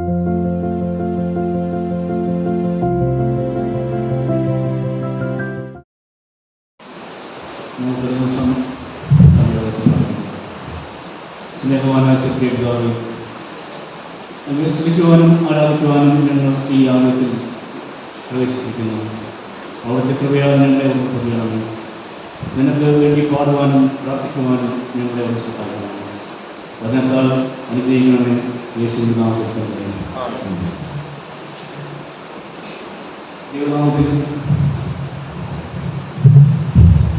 നമുക്കൊരു ദിവസം സ്നേഹവാനായ ശക്തിയായി അങ്ങനെ സ്തുതിക്കുവാനും ആരാധിക്കുവാനും ഞങ്ങൾ ഈ ആലയത്തിൽ പ്രവേശിച്ചിരിക്കുന്നു. അവിടുത്തെ കൃപയാൽ ഞങ്ങളെ ഒന്ന് പ്രതിയാണ്. നിനക്ക് വേണ്ടി പാടുവാനും പ്രാർത്ഥിക്കുവാനും ഞങ്ങളെ ഒന്ന് സഹായിക്കണം. അതിനേക്കാൾ അനുഗ്രഹിക്കണമേ യേശുവിൻ നാമത്തിൽ.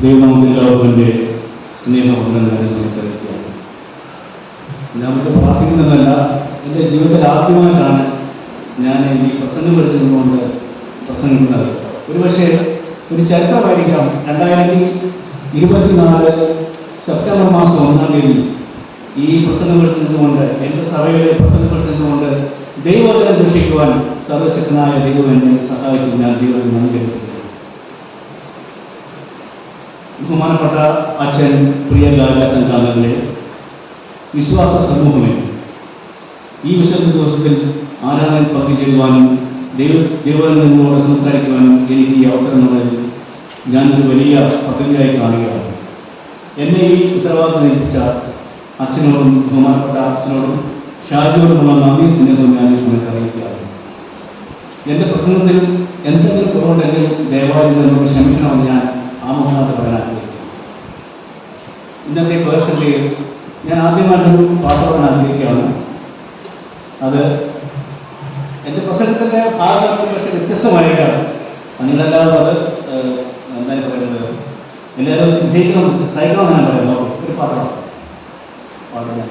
ദൈവനാമത്തിൽ എല്ലാവർക്കും സ്നേഹവന്ദനങ്ങളെ സമർപ്പിക്കുകയാണ്. ഞാൻ മറ്റു പ്രാർത്ഥിക്കുന്നതല്ല, എൻ്റെ ജീവിതത്തിൽ ആദ്യമായിട്ടാണ് ഞാൻ ഈ പ്രസംഗപ്പെടുത്തുന്നതുകൊണ്ട് പ്രസംഗിക്കുന്നത്. ഒരുപക്ഷെ ഒരു ചരിത്രമായിരിക്കാം. 2024 സെപ്റ്റംബർ മാസം 1-ാം തീയതി ഈ പ്രസംഗപ്പെടുത്തുന്നതുകൊണ്ട്, എൻ്റെ സഭയുടെ പ്രസംഗപ്പെടുത്തുന്നതുകൊണ്ട് ദൈവത്തെ ദൂഷിക്കുവാൻ സർവശക്തനായ ദൈവം എന്നെ സഹായിച്ചു. ഞാൻ ദൈവത്തിന് നന്ദി കരുതുന്നു. ബഹുമാനപ്പെട്ട അച്ഛൻ, പ്രിയ ഗായക സംഘാംഗങ്ങളെ, വിശ്വാസ സമൂഹമേ, ഈ വിശുദ്ധ ദിവസത്തിൽ ആരാധന പങ്കുചേരുവാനും ദൈവത്തിൽ നിങ്ങളോട് സംസാരിക്കുവാനും എനിക്ക് ഈ അവസരം നൽകി ഞാനൊരു വലിയ പദ്ധതിയായി കാണുകയാണ്. എന്നെ ഈ ഉത്തരവാദിത്തം ഏൽപ്പിച്ച അച്ഛനോടും ബഹുമാനപ്പെട്ട അച്ഛനോടും ഷാജിയോടുമുള്ള നന്ദി സ്നേഹവും ഞാൻ ഈ സമയത്ത് അറിയിക്കുകയാണ്. എൻ്റെ പ്രസംഗത്തിൽ എന്തെങ്കിലും കുറവുണ്ടെങ്കിൽ ദയവായി എന്നോട് ക്ഷമിക്കണമെന്ന് ഞാൻ ആമുഖമായിട്ട് പറയാൻ ആഗ്രഹിക്കുന്നു. ഇന്നത്തെ പേഴ്സണലി ഞാൻ ആദ്യമായിട്ടൊരു പാട്ട് പാടാൻ ആഗ്രഹിക്കുകയാണ്. അത് എൻ്റെ പ്രസംഗത്തിൻ്റെ ഭാഗമായിട്ട് പക്ഷേ വ്യത്യസ്തമായിരിക്കാം. നിങ്ങളെല്ലാവരും അത് എന്തായാലും പറയുന്നത് എല്ലാവരും സ്നേഹിക്കണം, സഹിക്കണം ഞാൻ പറയുന്നത്. ഒരു പാട്ടാണ് പാടുന്ന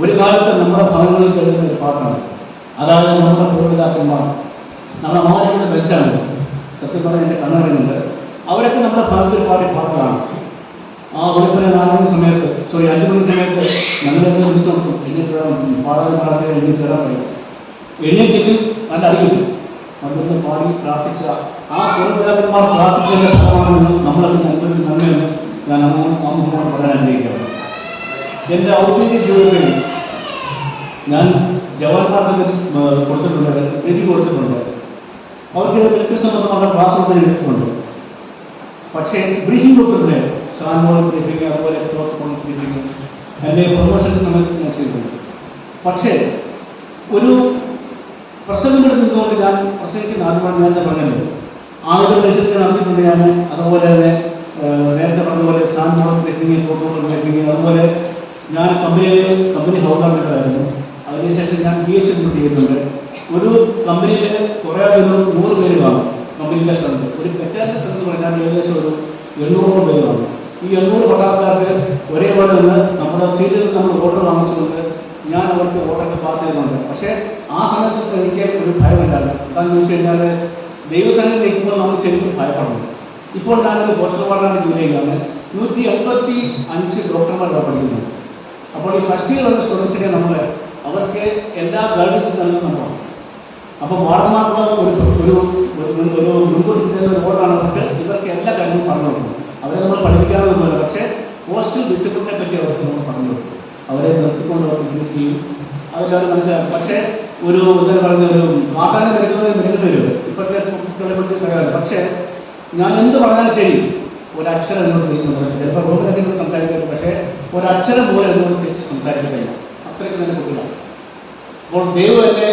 ഒരു കാലത്ത് നമ്മുടെ ഭവനങ്ങളിൽ കേൾക്കുന്ന ഒരു പാട്ടാണ്. അതായത് നമ്മുടെ പൂർവ്വപിതാക്കന്മാർ നമ്മുടെ മാനവിടെ വെച്ചാണ്. സത്യം പറഞ്ഞാൽ എൻ്റെ കണ്ണറിയുന്നുണ്ട്. അവരൊക്കെ നമ്മുടെ ഭവനത്തിൽ പാടിയ പാട്ടാണ്. ആ വെളുപ്പിന് 4 മണി സമയത്ത് 5 മണി സമയത്ത് ഞങ്ങളെല്ലാം വിളിച്ചു കൊടുക്കും. എഴുന്നേറ്റ് പാടാൻ പ്രാർത്ഥന എഴുന്നേറ്റ് വരാൻ പറയും. എഴുന്നേറ്റെങ്കിൽ നല്ല അറിയിക്കും. അതൊന്ന് പാടി പ്രാർത്ഥിച്ച ആ പൂർവ്വപിതാക്കന്മാർ പ്രാർത്ഥിക്കേണ്ട ഫലമാണെന്ന് നമ്മളത് നല്ലൊരു നന്മയെന്ന് ഞാൻ ആമുഖമായി പറയാൻ ആഗ്രഹിക്കുകയാണ്. എൻ്റെ ഔദ്യോഗിക ജീവിതത്തിൽ ഞാൻ ജവാന്മാർക്ക് കൊടുത്തിട്ടുണ്ട്, എഴുതി കൊടുത്തിട്ടുണ്ട്. അവർക്ക് വ്യത്യസ്തമായ ക്ലാസ്സുകൾ എടുത്തിട്ടുണ്ട്. പക്ഷേ ബ്രീഫിംഗ് കൊടുത്തിട്ടുണ്ട്. സാൻമോൾ ബ്രീഫിംഗ്, അതുപോലെ ബ്രീഫിംഗ് എൻ്റെ പ്രൊമോഷൻ്റെ സമയത്ത് ഞാൻ ചെയ്തിട്ടുണ്ട്. പക്ഷേ ഒരു പ്രസംഗമെടുത്തുകൊണ്ട് ഞാൻ പ്രസംഗിക്കുന്ന ആദ്യമായി ഞാൻ പറഞ്ഞല്ലോ, ആദ്യത്തെ പരിസരത്തിൽ നടത്തിയിട്ടുണ്ട് ഞാൻ. അതുപോലെ തന്നെ നേരത്തെ പറഞ്ഞതുപോലെ സാൻമോൾ ബ്രീഫിംഗ്, ഫോട്ടോ ബ്രീഫിംഗ്, അതുപോലെ ഞാൻ കമ്പനി ഹൗസ്. അതിനുശേഷം ഞാൻ PhD ചെയ്തിട്ടുണ്ട്. ഒരു കമ്പനിയിൽ കുറേ 100 പേര് കാണും. കമ്പനിയിലെ സ്ഥലത്ത് ഒരു പെറ്റാൻ്റെ സ്ഥലത്ത് പറഞ്ഞാൽ ഏകദേശം ഒരു 800 പേര് കാണും. ഈ 800 പട്ടാളക്കാർക്ക് ഒരേപോലെ നിന്ന് നമ്മുടെ സീറ്റിൽ നമ്മൾ വോട്ടർ വാങ്ങിച്ചുകൊണ്ട് ഞാൻ അവർക്ക് വോട്ടൊക്കെ പാസ് ചെയ്തിട്ടുണ്ട്. പക്ഷേ ആ സമയത്തൊക്കെ എനിക്ക് ഒരു ഭയമില്ലായിരുന്നു. എന്താണെന്ന് ചോദിച്ചു കഴിഞ്ഞാൽ ദൈവസേനയിൽ നിൽക്കുമ്പോൾ നമ്മൾ ശരിക്കും ഭയപ്പെടുന്നു. ഇപ്പോൾ ഞാനൊരു പോസ്റ്റർ വാർഡാണ് ജോലി ചെയ്യുകയാണ്. 185 ഡോക്ടർമാരാണ് പഠിക്കുന്നത്. അപ്പോൾ ഈ ഫസ്റ്റ് ഇയർ ഉള്ള സ്റ്റുഡൻസിനെ നമ്മൾ അവർക്ക് എല്ലാ ഗൈഡൻസും നൽകുന്ന നമ്മളാണ്. അപ്പോൾ വാർഡന്മാർക്കുള്ള ഒരു മുൻകൂട്ടി തരുന്ന ഒരു ഓർഡറാണ് ഇവർക്ക് എല്ലാ കാര്യങ്ങളും പറഞ്ഞു കൊടുക്കുന്നത്. അവരെ നമ്മൾ പഠിപ്പിക്കാറൊന്നുമില്ല. പക്ഷേ പോസ്റ്റ് ഡിസിപ്ലിനെ പറ്റി അവർക്ക് നമ്മൾ പറഞ്ഞു കൊടുക്കും. അവരെ നിർത്തിക്കൊണ്ട് അവർ ട്രീറ്റ് ചെയ്യും. അതെല്ലാവരും മനസ്സിലാക്കും. പക്ഷേ ഒരു എന്താ പറയുന്ന ഒരു കാട്ടാനും വരുന്നത് നിരങ്ങേണ്ടി വരും ഇപ്പോഴത്തെ കുട്ടികളെ പറ്റി പറയാറ്. പക്ഷേ ഞാൻ എന്ത് പറഞ്ഞാലും ശരി ഒരക്ഷരം എന്നോട് തിരിക്കുന്നുണ്ട്. ചിലപ്പോൾ റോഡിലെങ്കിലും സംസാരിക്കുന്നത്, പക്ഷേ ഒരക്ഷരം പോലെ എന്നോട് തെറ്റി സംസാരിക്കത്തില്ല. അത്രയ്ക്ക് നല്ല കുട്ടികളാണ്. അപ്പോൾ ദൈവം എന്നെ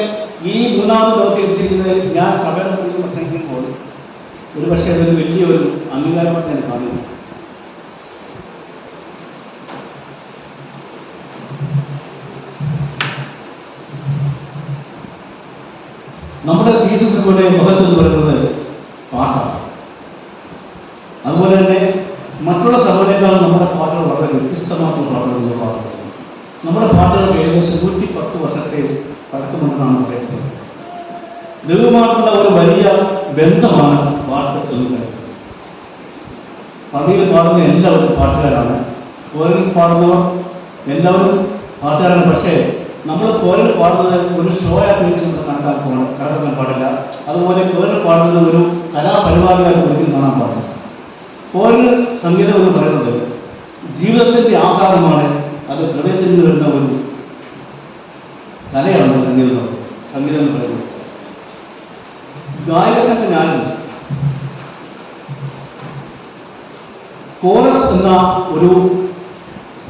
ഈ മൂന്നാമത് ലോകത്ത് എത്തിച്ചിരിക്കുന്നത് ഞാൻ സഭയുടെ കുറിച്ച് പ്രസംഗിക്കുമ്പോൾ ഒരു പക്ഷേ അതൊരു വലിയൊരു അംഗീകാരമായിട്ട് ഞാൻ കാണുന്നു. നമ്മുടെ സീസൺസിലൂടെ മഹത്വം എന്ന് പറയുന്നത് പാട്ടാണ്. അതുപോലെ തന്നെ മറ്റുള്ള സഭകളെക്കാളും നമ്മുടെ പാട്ടുകൾ വളരെ വ്യത്യസ്തമായിട്ടുള്ള പാട്ടുകൾ പാടുന്നത്. നമ്മുടെ പാട്ടുകൾക്ക് ഏകദേശം 110 വർഷത്തെ പഴക്കമുണ്ടെന്നാണ് പറയുന്നത്. ദൈവമായിട്ടുള്ള ഒരു വലിയ ബന്ധമാണ് പാട്ട് എന്ന് പറയുന്നത്. പള്ളിയിൽ പാടുന്ന എല്ലാവരും പാട്ടുകാരാണ്, കോരിൽ പാടുന്നവർ എല്ലാവരും പാട്ടുകാരാണ്. പക്ഷേ നമ്മൾ കോരിൽ പാടുന്നത് ഒരു ഷോയായിട്ട് നമ്മൾ കണക്കാക്കാൻ പാടില്ല. അതുപോലെ കോരിൽ പാടുന്നത് ഒരു കലാപരിപാടിയായിട്ട് ഒരിക്കലും കാണാൻ പാടില്ല. കോരിൽ സംഗീതം എന്ന് പറയുന്നത് ജീവിതത്തിൻ്റെ ആധാരമാണ്. അത് ഹൃദയത്തിൽ നിന്ന് വരുന്ന ഒരു കലയാണ് സംഗീതം എന്ന് പറയുന്നത്. ഗായക സംഘം ഞാനും കോറസ് എന്ന ഒരു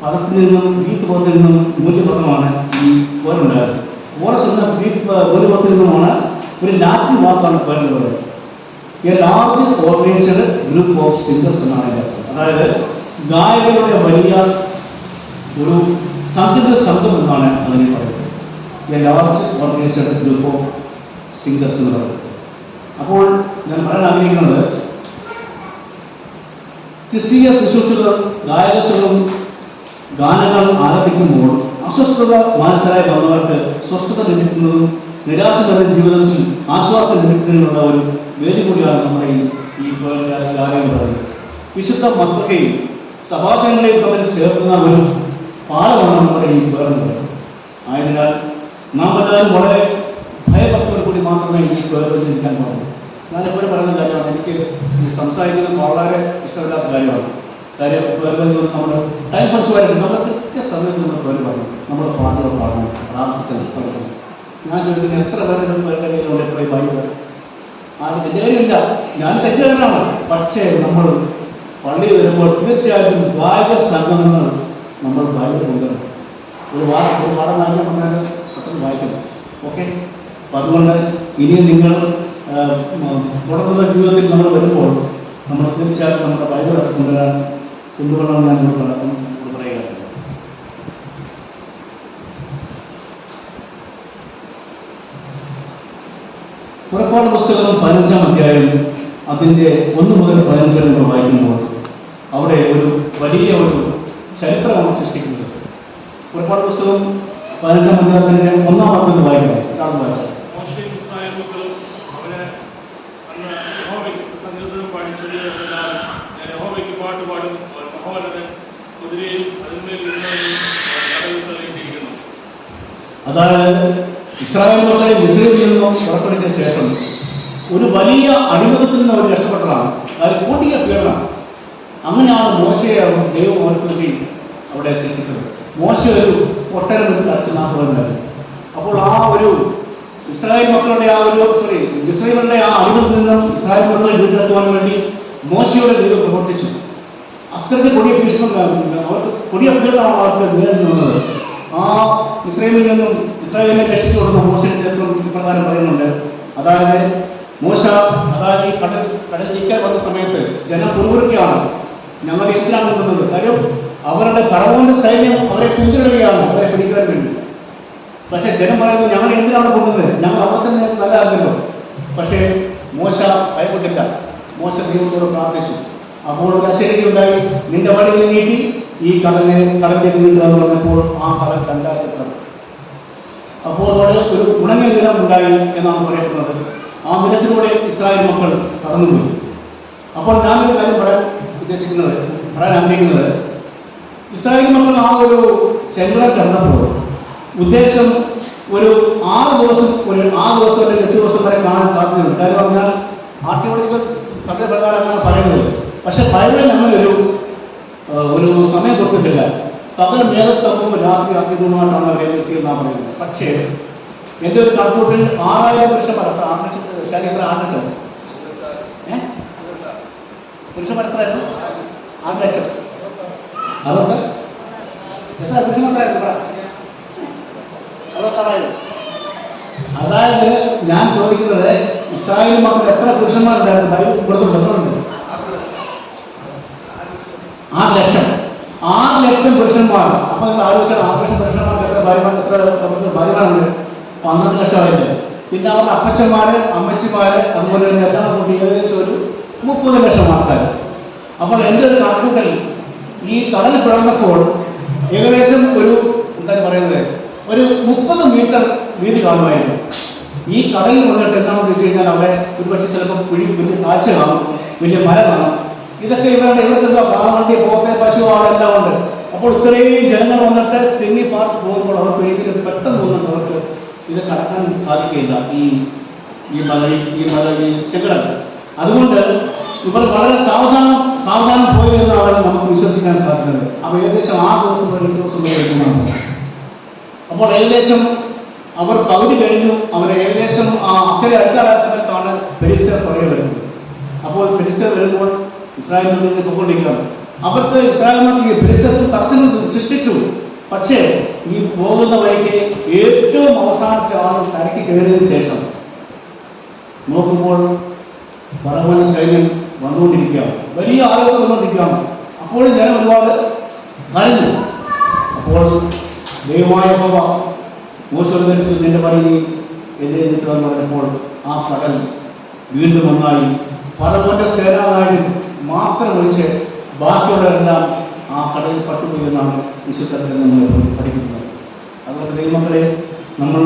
പദത്തിൽ നിന്നും ഗ്രീക്ക് പദത്തിൽ നിന്നും മൂല്യപദമാണ് ഈ കോരുണ്ടായത്. കോറസ് എന്ന ഗ്രീക്ക് മൂല്യപദത്തിൽ നിന്നുമാണ് ഒരു ലാറ്റിൻ വാക്കാണ് കോരുന്നത്. A large organised group of singers എന്നാണ് ഇതിൻ്റെ അർത്ഥം. അതായത് ഗായകരുടെ വലിയ ഒരു സംഗീത സംഘം എന്നാണ് അതിനെ പറയുന്നത്. A large organised group of singers എന്ന് പറയുന്നത്. അപ്പോൾ ഞാൻ പറയാൻ ആഗ്രഹിക്കുന്നത് ക്രിസ്തീയ ശുശ്രൂഷകളും ഗായകസുകളും ഗാനങ്ങൾ ആലപിക്കുമ്പോൾ അസ്വസ്ഥത മാനസികരായി വന്നവർക്ക് സ്വസ്ഥത ലഭിക്കുന്നതും നിരാശ നിറഞ്ഞ ജീവിതത്തിൽ ആശ്വാസം ലഭിക്കുന്നതിനുള്ള ഒരു വേദി കൂടിയാണ് നമ്മുടെ ഈ ഗാനം പറയുന്നത്. വിശുദ്ധ മദ്ബഹയും സഭാജനങ്ങളെയും തമ്മിൽ ചേർക്കുന്ന ഒരു പാലമാണ് നമ്മുടെ ഈ പേരുന്നത്. ആയതിനാൽ നാം എല്ലാവരും വളരെ ഭയഭക്തിയോട് കൂടി മാത്രമേ ഈ പേര് ചിന്തിക്കാൻ പാടുള്ളൂ. ഞാനെപ്പോഴും പറയുന്ന കാര്യമാണ്, എനിക്ക് ഈ സംസാരിക്കുന്നത് വളരെ ഇഷ്ടമില്ലാത്ത കാര്യമാണ്. കാര്യം പേരുകളിൽ നമ്മൾ ടൈം പഞ്ചുവായിട്ട് നമ്മൾ കൃത്യസമയത്ത് നമ്മൾ പേര് പറയണം, നമ്മൾ പാട്ടുകൾ പാടണം, പ്രാർത്ഥിക്കണം, പഠിക്കണം. ഞാൻ ചോദിക്കുന്നത് എത്ര പേരുടെ പേരുടെ കയ്യിലുള്ള പോയി ബൈബിൾ ആരും എൻ്റെ കയ്യിലില്ല, ഞാൻ തെറ്റുകാരനാണ്. പക്ഷേ നമ്മൾ പള്ളിയിൽ വരുമ്പോൾ തീർച്ചയായിട്ടും ഗായക സംഘങ്ങൾ നമ്മൾ ബൈബിൾ കൊണ്ടുവരണം. ഒരു പാഠം വായിക്കാൻ പറഞ്ഞാൽ പെട്ടെന്ന് വായിക്കണം. ഓക്കെ, അപ്പം അതുകൊണ്ട് ഇനി നിങ്ങൾ തുടർന്നുള്ള ജീവിതത്തിൽ നമ്മൾ വരുമ്പോൾ നമ്മൾ തീർച്ചയായിട്ടും നമ്മുടെ ബൈബിൾ കൊണ്ടുവരണമെന്ന് ഞാൻ പറയുക. പുറപ്പാട് പുസ്തകം 15-ാം അധ്യായം അതിൻ്റെ 1 മുതൽ 15 വരെ നമ്മൾ വായിക്കുമ്പോൾ അവിടെ ഒരു വലിയ ഒരു ചരിത്രമാണ് സൃഷ്ടിക്കുന്നത്. പുറപ്പാട് പുസ്തകം 15-ാം അധ്യായത്തിൻ്റെ 1-ാം വാക്യം വായിക്കാം. വായിച്ചാൽ അതായത് ഇസ്രായേൽ മക്കളെ മിസ്രൈമിൽ നിന്നും പുറപ്പെടുവിച്ച ശേഷം ഒരു വലിയ അടിമത്തത്തിൽ നിന്ന് അവർ രക്ഷപ്പെട്ടതാണ്. അതായത് കൂടിയ പീഡനം. അങ്ങനെയാണ് മോശയെ ദൈവം ഓർക്കുകയും അവിടെ സൃഷ്ടിച്ചത്. മോശ ഒരു ഒട്ടരം അച്ഛനാക്കുന്നുണ്ടായിരുന്നു. അപ്പോൾ ആ ഒരു ഇസ്രായേൽ മക്കളുടെ ഇസ്രായേലിന്റെ ആ അടിമത്തിൽ നിന്നും ഇസ്രായേൽ മക്കളെ വീണ്ടെടുക്കുവാൻ വേണ്ടി മോശയോടെ ദൈവം പ്രവർത്തിച്ചു. അത്രയ്ക്ക് കൊടിയ പീഡനമാണ് അവർക്ക് നേരിടുന്നത്. ആ ഇസ്രായേലിൽ നിന്നും ഇസ്രായേലിനെ രക്ഷിച്ചു കൊടുക്കുന്ന മോശയുടെ ചരിത്രം ഇപ്രകാരം പറയുന്നുണ്ട്. അതായത് മോശ ഈ കടൽ നീക്കാൻ വന്ന സമയത്ത് ജനം പുറകുറുക്കുകയാണ്, ഞങ്ങൾ എന്തിനാണ് കൊണ്ടുവന്നത്? കാര്യം അവരുടെ ഫറവോന്റെ സൈന്യം അവരെ പിന്തുടരുകയാണ്, അവരെ പിടിക്കാൻ വേണ്ടി. പക്ഷേ ജനം പറയുന്നത് ഞങ്ങൾ എന്തിനാണ് കൊണ്ടുവന്നത്? ഞങ്ങൾ അവിടെ തന്നെ നല്ലതാകുമല്ലോ. പക്ഷേ മോശ ഭയപ്പെട്ടില്ല. മോശ ദൈവത്തോട് പ്രാർത്ഥിച്ചു. അപ്പോൾ ഒരു അശരീരിയുണ്ടായി, നിന്റെ വടി നീട്ടി ഈ കടലിലേക്ക് നീട്ടുക എന്ന് പറഞ്ഞപ്പോൾ ആ കടൽ രണ്ടായിട്ട് കിടന്നു. അപ്പോൾ അവിടെ ഒരു ഉണങ്ങിയ നിലം ഉണ്ടായി എന്നാണ് പറയപ്പെടുന്നത്. ആ നിലത്തിലൂടെ ഇസ്രായേൽ മക്കൾ കടന്നുപോയി. അപ്പോൾ ഞാനൊരു കാര്യം പറയാൻ ആഗ്രഹിക്കുന്നത്, ഇസ്രായേൽ മക്കൾ ആ ഒരു ചെങ്കടൽ കടന്നപ്പോൾ ഉദ്ദേശം ഒരു 6 ദിവസം അല്ലെങ്കിൽ 8 ദിവസം വരെ കാണാൻ സാധ്യതയുണ്ട്. കാര്യം പറഞ്ഞാൽ ആർക്കിയോളജിക്കൽ സർവേ പ്രകാരമാണ് പറയുന്നത്. പക്ഷെ ബൈബിളിൽ ഞങ്ങൾ ഒരു സമയം കൊടുത്തിട്ടില്ല. പകൽ മേഘസ്തംഭവും രാത്രി അഗ്നികുമായിട്ടാണ് അവർ എത്തിയെന്നാണ് പറയുന്നത്. പക്ഷേ എൻ്റെ ഒരു കണക്കൂട്ടിൽ 6000 പുരുഷന്മാർ, ശരീരത്തിൽ 6 ലക്ഷം പുരുഷന്മാർ എത്രയായിരുന്നു? 6 ലക്ഷം. അതുകൊണ്ട് എത്ര പുരുഷന്മാരായിരുന്നു? 66,000. അതായത് ഞാൻ ചോദിക്കുന്നത്, ഇസ്രായേൽ മക്കൾ എത്ര പുരുഷന്മാരുണ്ടായിരുന്നു? ബൈബിൾ കൊടുത്തിട്ടുണ്ട്, എത്രയുണ്ട്? 6 ലക്ഷം. 6 ലക്ഷം പുരുഷന്മാർ. അപ്പൊ നിങ്ങൾ ആലോചിച്ചാൽ 6 ലക്ഷം പുരുഷന്മാർക്ക് എത്ര ഭാര്യമാരുണ്ട്? 12 ലക്ഷമായില്ലേ. പിന്നെ അവരുടെ അപ്പച്ചന്മാര്, അമ്മച്ചിമാര്, അതുപോലെ തന്നെ എല്ലാം കൂട്ടി ഏകദേശം ഒരു 30 ലക്ഷം ആൾക്കാർ. അപ്പോൾ എൻ്റെ ഒരു കണക്കൂട്ടൽ ഈ കടൽ പിളർന്നപ്പോൾ ഏകദേശം ഒരു എന്താണ് പറയുന്നത്, ഒരു 30 മീറ്റർ വീതി കാണുമായിരുന്നു. ഈ കടലിൽ വന്നിട്ട് എന്താണെന്ന് വെച്ച് കഴിഞ്ഞാൽ അവിടെ ഒരുപക്ഷെ ചിലപ്പോൾ വലിയ കാഴ്ച കാണും, വലിയ മല കാണും. ഇതൊക്കെ ഇവർക്ക് എന്താ പ്രാവണ്ടി, പോത്തെ, പശു, ആടെല്ലാം ഉണ്ട്. അപ്പോൾ ഇത്രയും ജനങ്ങൾ വന്നിട്ട് തെങ്ങി പാർത്ത് പോകുമ്പോൾ അവർക്ക് ഒരിക്കലും പെട്ടെന്ന് തോന്നുന്നുണ്ട് അവർക്ക് ഇത് കടക്കാൻ സാധിക്കില്ല, ഈ ചെങ്കടൽ. അതുകൊണ്ട് ഇവർ വളരെ സാവധാനം പോയതെന്നാണ് നമുക്ക് വിശ്വസിക്കാൻ സാധിക്കുന്നത്. അപ്പോൾ ഏകദേശം 6 ദിവസം വരെ 8 ദിവസം വരെ എടുക്കുന്നതാണ്. അപ്പോൾ ഏകദേശം അവർ പകുതി കഴിഞ്ഞു. അവർ ഏകദേശം അക്കരെ അടുത്ത സമയത്താണ് ഫെലിസ്ത്യർ പുറകെ വരുന്നത്. അപ്പോൾ ഫെലിസ്ത്യർ വരുമ്പോൾ ഇസ്രായേലിൽ നിന്ന് പൊക്കൊണ്ടിരിക്കുകയാണ്. അവർക്ക് ഇസ്രായേലിന് ഫെലിസ്ത്യർക്ക് തടസ്സങ്ങൾ സൃഷ്ടിച്ചു. പക്ഷേ ഈ പോകുന്ന വഴിക്ക് ഏറ്റവും അവസാനത്തെ ആൾ കരയ്ക്ക് കയറിയതിനു ശേഷം നോക്കുമ്പോൾ ഫറവോന്റെ സൈന്യം വന്നുകൊണ്ടിരിക്കുകയാണ്, വലിയ ആളുകൾ വന്നുകൊണ്ടിരിക്കുകയാണ്. അപ്പോൾ ജനം ഒരുപാട് കഴിഞ്ഞു. അപ്പോൾ ദൈവമായ യഹോവ മോശയോട് ധരിച്ചു, നിന്റെ പണി നീ എതിരേറ്റിട്ട് എന്ന് പറഞ്ഞപ്പോൾ ആ കടൽ വീണ്ടും ഒന്നായി. ഫറവോന്റെ സേനാനായകൻ മാത്രം ഒഴിച്ച് ബാക്കിയുള്ളവരെല്ലാം ആ കടലിൽ പട്ടുപോയി എന്നാണ് വിശുദ്ധത്തിൽ നമ്മൾ പഠിക്കുന്നത്. അതുകൊണ്ട് ദൈവമക്കളെ, നമ്മൾ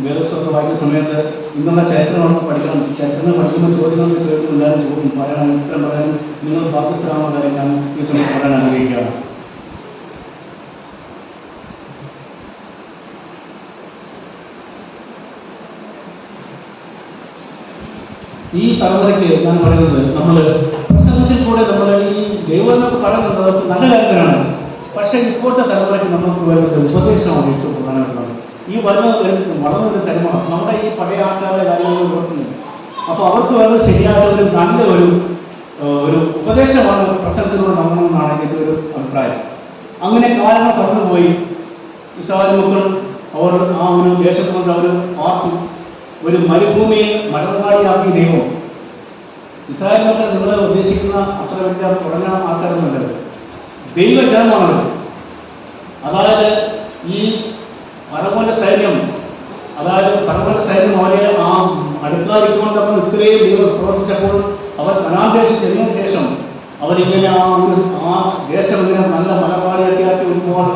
വേദപുസ്തകമൊക്കെ വായിക്കുന്ന സമയത്ത് ഇന്നുള്ള ചരിത്രങ്ങളൊക്കെ പഠിക്കണം. ചരിത്രങ്ങൾ പഠിക്കുമ്പോൾ ചോദ്യങ്ങൾക്ക് എല്ലാവരും ചോദ്യം പറയാനും ഉത്തരം പറയാനും നിങ്ങൾ ബാധ്യസ്ഥരാണെന്ന കാര്യം ഞാൻ ഈ സമയത്ത് പറയാൻ ആഗ്രഹിക്കുകയാണ്. ഈ തലമുറയ്ക്ക് ഞാൻ പറയുന്നത്, നമ്മൾ പ്രസംഗത്തിൽ കൂടെ നമ്മൾ ഈ ദൈവമെന്നൊക്കെ പറയുന്നത് നല്ല കാര്യത്തിനാണ്. പക്ഷേ ഇപ്പോഴത്തെ തലമുറയ്ക്ക് നമുക്ക് വരുന്നത് ഉപദേശമാണ് ഏറ്റവും പ്രധാനപ്പെട്ടത്. ഈ വളർന്നൊരു തലമുറ നമ്മുടെ ഈ പഴയ ആൾക്കാരുടെ കാര്യങ്ങൾ ഓർക്കുന്നു. അപ്പോൾ അവർക്ക് വേണ്ടത് ശരിയായ ഒരു നല്ല ഒരു ഉപദേശമാണ് പ്രസംഗത്തിലൂടെ നമ്മളെന്നാണ് എൻ്റെ ഒരു അഭിപ്രായം. അങ്ങനെ കാലങ്ങൾ കടന്നുപോയി. ഇസ്രായേൽ മക്കൾ അവർ ആ ഒരു ദേശത്ത് കൊണ്ട് അവർ പാർത്തു. ഒരു മരുഭൂമിയെ മലർവാടിയാക്കി ദൈവം. ഇസ്രായേൽ മക്കൾ നിങ്ങൾ ഉദ്ദേശിക്കുന്ന അത്ര വലിയ കുറഞ്ഞ ആൾക്കാരൊന്നുമല്ല, ദൈവജനമാണത്. അതായത് ഈ ഫറവോന്റെ സൈന്യം, അവരെ ആ അടുക്കളാതിക്കൊണ്ട് നമ്മൾ ഇത്രയും ദൈവം പ്രവർത്തിച്ചപ്പോൾ അവർ കനാൻ ദേശത്ത് ചെന്നതിന് ശേഷം അവരിങ്ങനെ ആ ദേശം ഇങ്ങനെ നല്ല മലർവാടിയാക്കി ഒരുപാട്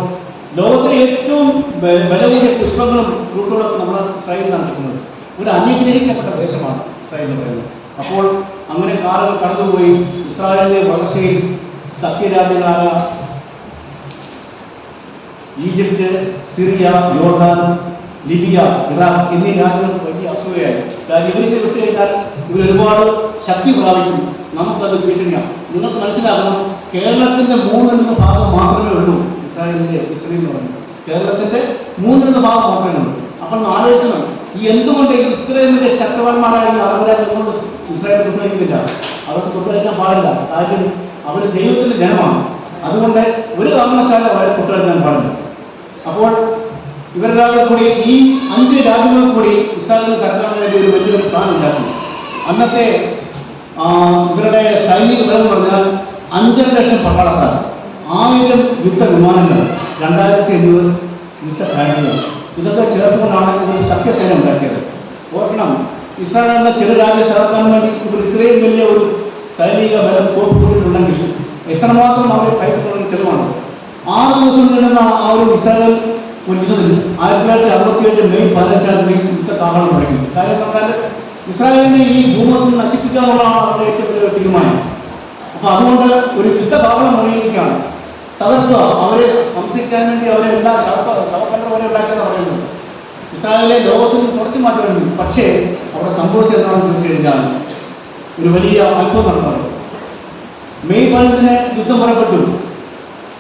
ലോകത്തിലെ ഏറ്റവും വില കൂടിയ പുഷ്പങ്ങളും ഫ്രൂട്ടുകളൊക്കെ നമ്മൾ ഇസ്രായേലിൽ നടക്കുന്നത്. ഒരു അംഗീകരിക്കപ്പെട്ട ദേശമാണ് ഇസ്രായേൽ എന്ന് പറയുന്നത്. അപ്പോൾ അങ്ങനെ കാലങ്ങൾ കടന്നുപോയി. ഇസ്രായേലിന്റെ വളർച്ചയിൽ സഖ്യരാജ്യങ്ങളായ ഈജിപ്ത്, സിറിയ, യോർദാൻ, ലിബിയ, ഇറാഖ് എന്നീ രാജ്യങ്ങൾക്ക് വലിയ അസൂയയായി. കാര്യം ഇവരിത് വിട്ടു കഴിഞ്ഞാൽ ഇവരൊരുപാട് ശക്തി പ്രാപിക്കും, നമുക്കത് ഭീഷണിയാണ്. നിങ്ങൾക്ക് മനസ്സിലാക്കണം, കേരളത്തിൻ്റെ 3 ഭാഗം മാത്രമേ ഉള്ളൂ ഇസ്രായേലിൻ്റെ ഹിസ്റ്ററി എന്ന് പറയുന്നത്. കേരളത്തിൻ്റെ 3 ഭാഗം മാത്രമേ ഉള്ളൂ. അപ്പം ആലോചിക്കണം, ഈ എന്തുകൊണ്ട് ഇത്രയും വലിയ ശക്തവാന്മാരായ അറബ് രാജ്യം കൊണ്ട് ഇസ്രായേൽ കൊണ്ടുവയ്ക്കുന്നില്ല? അവർക്ക് കൊണ്ടുവയ്ക്കാൻ പാടില്ല. കാര്യം അവർ ദൈവത്തിൻ്റെ ജനമാണ്. അതുകൊണ്ട് ഒരു കാരണവശാലും അവരെ കൊണ്ടുവയ്ക്കാൻ പാടില്ല. അപ്പോൾ ഇവരെല്ലാം കൂടി ഈ 5 രാജ്യങ്ങൾ കൂടി ഇസ്രായേലിന് കടക്കാൻ വേണ്ടി ഒരു വലിയൊരു പ്ലാൻ ഉണ്ടാക്കി. അന്നത്തെ ഇവരുടെ സൈനിക ബലം എന്ന് പറഞ്ഞാൽ 5 ലക്ഷം പട്ടാളക്കാർ, 1000 യുദ്ധ വിമാനങ്ങൾ, 2500 യുദ്ധ ടാങ്കുകൾ. ഇതൊക്കെ ചേർത്തുകൊണ്ടാണ് ഇവർ സഖ്യസേന ഉണ്ടാക്കിയത്. ഓർക്കണം, ഇസ്രായേൽ എന്ന ചെറു രാജ്യം തകർക്കാൻ വേണ്ടി ഇവർ ഇത്രയും വലിയ ഒരു സൈനിക ബലം കോപ്പിക്കൊണ്ടിട്ടുണ്ടെങ്കിൽ എത്രമാത്രം അവർ കൈക്കൊള്ളുന്ന തെളിവാണ്. 6 ദിവസം നീളുന്ന ആ ഒരു ഇസ്രായേൽ യുദ്ധത്തിൽ 1967 മെയ് 15 യുദ്ധ കാഹളം തുടങ്ങി. കാര്യം പറഞ്ഞാൽ ഇസ്രായേലിനെ ഈ ഭൂമത്തിൽ നശിപ്പിക്കുക എന്നുള്ളതാണ് അവരുടെ ഏറ്റവും വലിയ തീരുമാനം. അപ്പോൾ അതുകൊണ്ട് ഒരു യുദ്ധ കാഹളം തുടങ്ങിയിരിക്കുകയാണ്. തകർക്കുക, അവരെ സംരക്ഷിക്കാൻ വേണ്ടി അവരെ എല്ലാ ശവക്കല്ലറ പോലെ ഉണ്ടാക്കിയെന്ന് പറയുന്നത്. ഇസ്രായേലിലെ ലോകത്തിൽ നിന്ന് തുടച്ചു മാറ്റി വേണ്ടി. പക്ഷേ അവിടെ സംഭവിച്ചതെന്നാണെന്ന് ചോദിച്ചു കഴിഞ്ഞാൽ ഒരു വലിയ അത്ഭുതം നടന്നത്. മെയ് 15 യുദ്ധം പുറപ്പെട്ടു.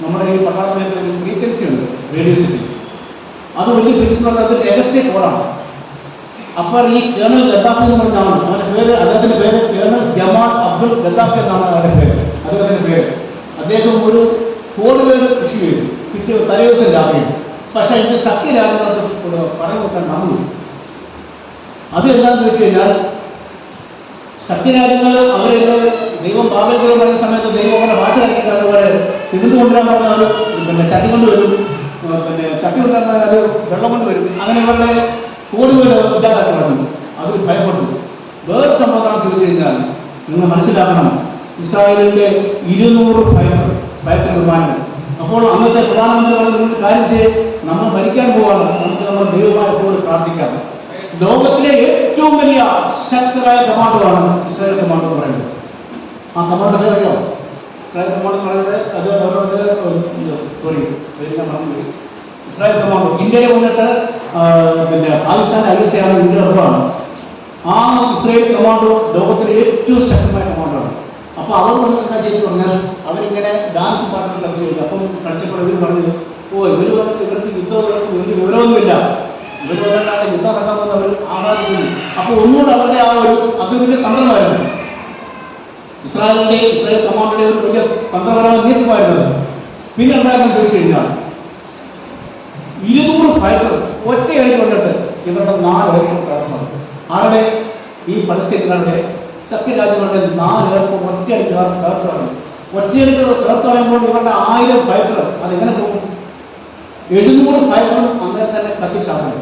നമ്മുടെ ഈ പട്ടാളത്തിൽ ഒരു ഫ്രീക്വൻസി ഉണ്ട്, റേഡിയോ സിറ്റി. അത് വലിയ ഫ്രീക്വൻസി പറഞ്ഞാൽ അത് രഹസ്യ കോഡാണ്. അപ്പോൾ ഈ കേണൽ ഗദ്ദാഫി എന്ന് പറഞ്ഞാണ് അവൻ്റെ പേര്. അദ്ദേഹത്തിൻ്റെ പേര് കേണൽ ജമാൽ അബ്ദുൽ ഗദ്ദാഫി എന്നാണ് അദ്ദേഹത്തിൻ്റെ പേര്. അദ്ദേഹം ഒരു കോഡ് വേർഡ് ഇഷ്യൂ ചെയ്തു പിറ്റേ തലേദിവസം രാത്രി. പക്ഷേ ഇത് സത്യരാജ്യങ്ങൾക്ക് പറഞ്ഞു കൊടുക്കാൻ മറന്നു. അത് എന്താണെന്ന് വെച്ച് കഴിഞ്ഞാൽ സത്യരാജ്യങ്ങൾ അവരുടെ ദൈവം പാപത്തിൽ പറയുന്ന സമയത്ത് ദൈവം അവരുടെ ഭാഷ കഴിക്കാതെ പോലെ സിമന്റ് കൊണ്ടുവരാൻ പറഞ്ഞാൽ ചട്ടി കൊണ്ടുവരും, ചട്ടി കൊണ്ടുവരാൻ അത് വെള്ളം കൊണ്ടുവരും. അങ്ങനെ അവരുടെ കോടുകൾ ഇല്ലാതാക്കി പറഞ്ഞു. അത് ഭയപ്പെട്ടു. വേറെ സംഭവമാണ് ചോദിച്ചു കഴിഞ്ഞാൽ നിങ്ങൾ മനസ്സിലാക്കണം, ഇസ്രായേലിൻ്റെ 200 ഫൈറ്റർ വിമാനങ്ങൾ. അപ്പോൾ അന്നത്തെ പ്രധാനമന്ത്രി പറഞ്ഞു, നിങ്ങൾ കാര്യം ചെയ്ത് നമ്മൾ മരിക്കാൻ പോവാണ്, നമുക്ക് നമ്മൾ ദൈവമായപ്പോൾ പ്രാർത്ഥിക്കാം. ലോകത്തിലെ ഏറ്റവും വലിയ ശക്തരായ കമാൻഡോയാണ് ഇസ്രായേൽ കമാൻഡോ എന്ന് പറയുന്നത്. ആ കമാൻഡോ അറിയോ? ഇസ്രായേൽ കമാൻഡോ എന്ന് പറയുന്നത് അത് ഇസ്രായേൽ കമാൻഡോ ഇന്ത്യയിൽ വന്നിട്ട് പാകിസ്ഥാൻ ഐഎസ്ഐയാണ് ഇന്ത്യയോടാണ്. ആ ഇസ്രായേൽ കമാൻഡോ ലോകത്തിലെ ഏറ്റവും ശക്തമായ കമാൻഡോയാണ്. അപ്പോൾ അവർ വന്ന് എന്താ ചെയ്തു പറഞ്ഞാൽ അവരിങ്ങനെ ഡാൻസ് പാട്ടുകൾ കളിച്ചു കഴിഞ്ഞു. അപ്പം കളിച്ചപ്പോൾ ഇവർ പറഞ്ഞു, ഇവർ വന്നിട്ട് ഇവർക്ക് യുദ്ധം വലിയ വിവരമൊന്നുമില്ല, ഇവർ വന്നിട്ടാണ് യുദ്ധം നടക്കാമെന്ന് അവർ ആഹ്ലാദിക്കുന്നു. അപ്പോൾ ഒന്നുകൂടെ അവരുടെ ആ ഒരു അത് വലിയ തന്ത്രമായിരുന്നു. ഇസ്രായേൽ കമാൻഡോയുടെ ഒരു വലിയ തന്ത്രപരമായ നീക്കമായിരുന്നത്. പിന്നെ എന്താണെന്ന് ചോദിച്ചു കഴിഞ്ഞാൽ 200 ഫൈറ്റർ ഒറ്റയായിട്ട് കൊണ്ടിട്ട് ഇവരുടെ 4 എയർപോർട്ട് തകർന്നു. ആരുടെ? ഈ പലസ്തീനുകാരുടെ സഖ്യരാജ്യങ്ങളുടെ 4 എയർപോർട്ട് ഒറ്റയടിക്ക് തകർത്താണ്. ഒറ്റയടിക്ക് തകർത്ത് പറയുമ്പോൾ ഇവരുടെ 1000 ഫൈറ്റർ അതെങ്ങനെ പോകും? 700 ഫൈറ്ററും അങ്ങനെ തന്നെ കത്തിച്ചാകും.